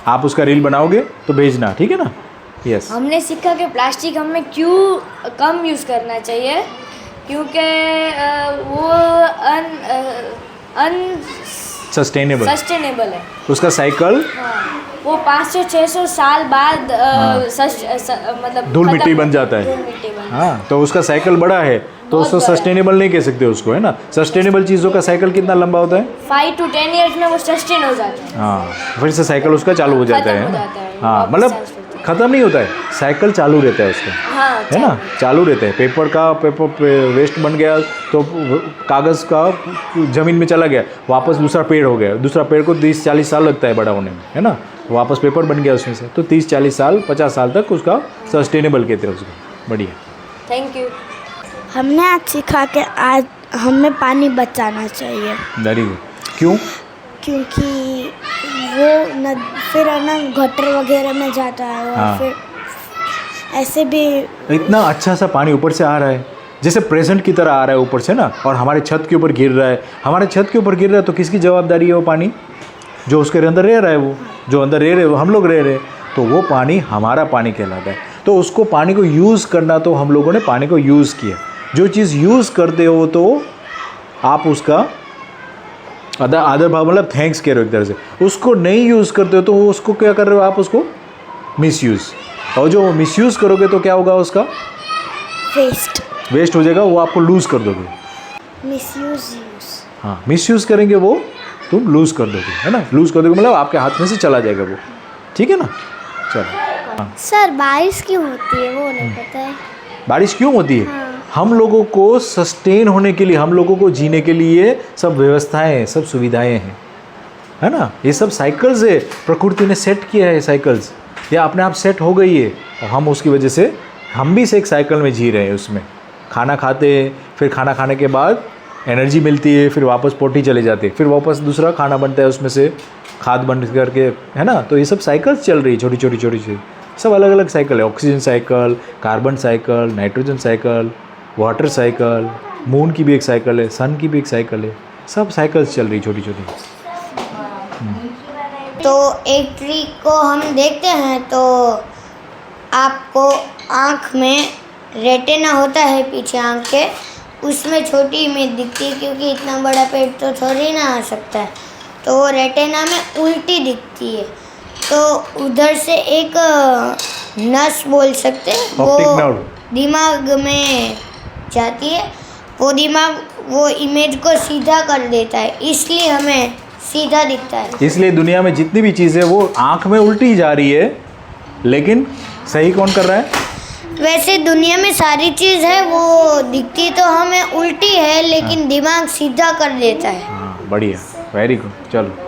आप उसका रील बनाओगे तो भेजना, ठीक है ना? यस। हमने सीखा कि प्लास्टिक हमें क्यों कम यूज़ करना चाहिए, क्योंकि वो सस्टेनेबल सस्टेनेबल है। उसका साइकिल वो 500-600 साल बाद मतलब धूल मिट्टी खत्म बन जाता है। धूल मिट्टी बन हाँ, तो उसका साइकिल बड़ा है तो उसको सस्टेनेबल नहीं कह सकते उसको, है ना? सस्टेनेबल चीज़ों का साइकिल कितना लंबा होता है? 5 to 10 years में वो सस्टेन हो जाता है। हाँ, फिर से साइकिल उसका चालू हो जाता खत्म है हो ना? जाता है, हाँ, वापस मतलब चार्ज होता है। ख़त्म नहीं होता है, साइकिल चालू रहता है उसका, हाँ, है ना? चालू रहता है। पेपर वेस्ट बन गया तो कागज़ का ज़मीन में चला गया, वापस दूसरा पेड़ हो गया, दूसरा पेड़ को 30-40 साल लगता है बड़ा होने में, है ना? वापस पेपर बन गया उसमें से, तो 30-40 साल 50 साल तक उसका सस्टेनेबल कहते हैं उसको। बढ़िया, थैंक यू। हमने आज सीखा कि आज हमें पानी बचाना चाहिए, वेरी गुड। क्यों? क्योंकि वो फिर है ना गटर वगैरह में जाता है और हाँ। फिर ऐसे भी इतना अच्छा सा पानी ऊपर से आ रहा है, जैसे प्रेजेंट की तरह आ रहा है ऊपर से ना, और हमारे छत के ऊपर गिर रहा है। हमारे छत के ऊपर गिर रहा है तो किसकी जवाबदारी है? वो पानी जो उसके अंदर रह रहा है, वो जो अंदर रह रहे वो हम लोग रह रहे हैं, तो वो पानी हमारा पानी कहलाता है। तो उसको पानी को यूज़ करना, तो हम लोगों ने पानी को यूज़ किया। जो चीज़ यूज़ करते हो तो आप उसका आदर भाव, मतलब थैंक्स कह रहे हो एक तरह से। उसको नहीं यूज़ करते हो तो उसको क्या कर रहे हो आप? उसको मिसयूज़। और जो मिसयूज़ करोगे तो क्या होगा? उसका वेस्ट हो जाएगा, वो आपको लूज़ कर दोगे। मिसयूज हाँ, मिसयूज़ करेंगे वो तुम लूज़ कर दोगे, है ना? लूज़ कर दोगे मतलब आपके हाथ में से चला जाएगा वो, ठीक है ना? चलो। हाँ, सर बारिश क्यों होती है वो नहीं पता है। बारिश क्यों होती है? हम लोगों को सस्टेन होने के लिए, हम लोगों को जीने के लिए सब व्यवस्थाएं, सब सुविधाएं हैं, है ना? ये सब साइकिल्स है, प्रकृति ने सेट किया है साइकिल्स, या अपने आप सेट हो गई है, और हम उसकी वजह से हम भी से एक साइकिल में जी रहे हैं। उसमें खाना खाते हैं, फिर खाना खाने के बाद एनर्जी मिलती है, फिर वापस पोटी चले जाते हैं, फिर वापस दूसरा खाना बनता है, उसमें से खाद बन करके, है ना? तो ये सब साइकिल्स चल रही है, छोटी छोटी सब अलग अलग साइकिल है। Oxygen cycle, carbon cycle, nitrogen cycle, water cycle, moon की भी एक साइकिल है, सन की भी एक साइकिल है, सब साइकिल्स चल रही छोटी। तो एक ट्री को हम देखते हैं तो आपको आँख में रेटिना होता है, पीछे आँख के, उसमें छोटी इमेज दिखती है, क्योंकि इतना बड़ा पेड़ तो थोड़ी ना आ सकता है, तो वो रेटिना में उल्टी दिखती है। तो उधर से एक नस बोल सकते हैं, ऑप्टिक वो नर्व दिमाग में जाती है, वो दिमाग वो इमेज को सीधा कर देता है, इसलिए हमें सीधा दिखता है। इसलिए दुनिया में जितनी भी चीज़ें वो आँख में उल्टी जा रही है, लेकिन सही कौन कर रहा है? वैसे दुनिया में सारी चीज़ है, वो दिखती तो हमें उल्टी है, लेकिन दिमाग सीधा कर देता है। हाँ, बढ़िया, वेरी गुड, चलो।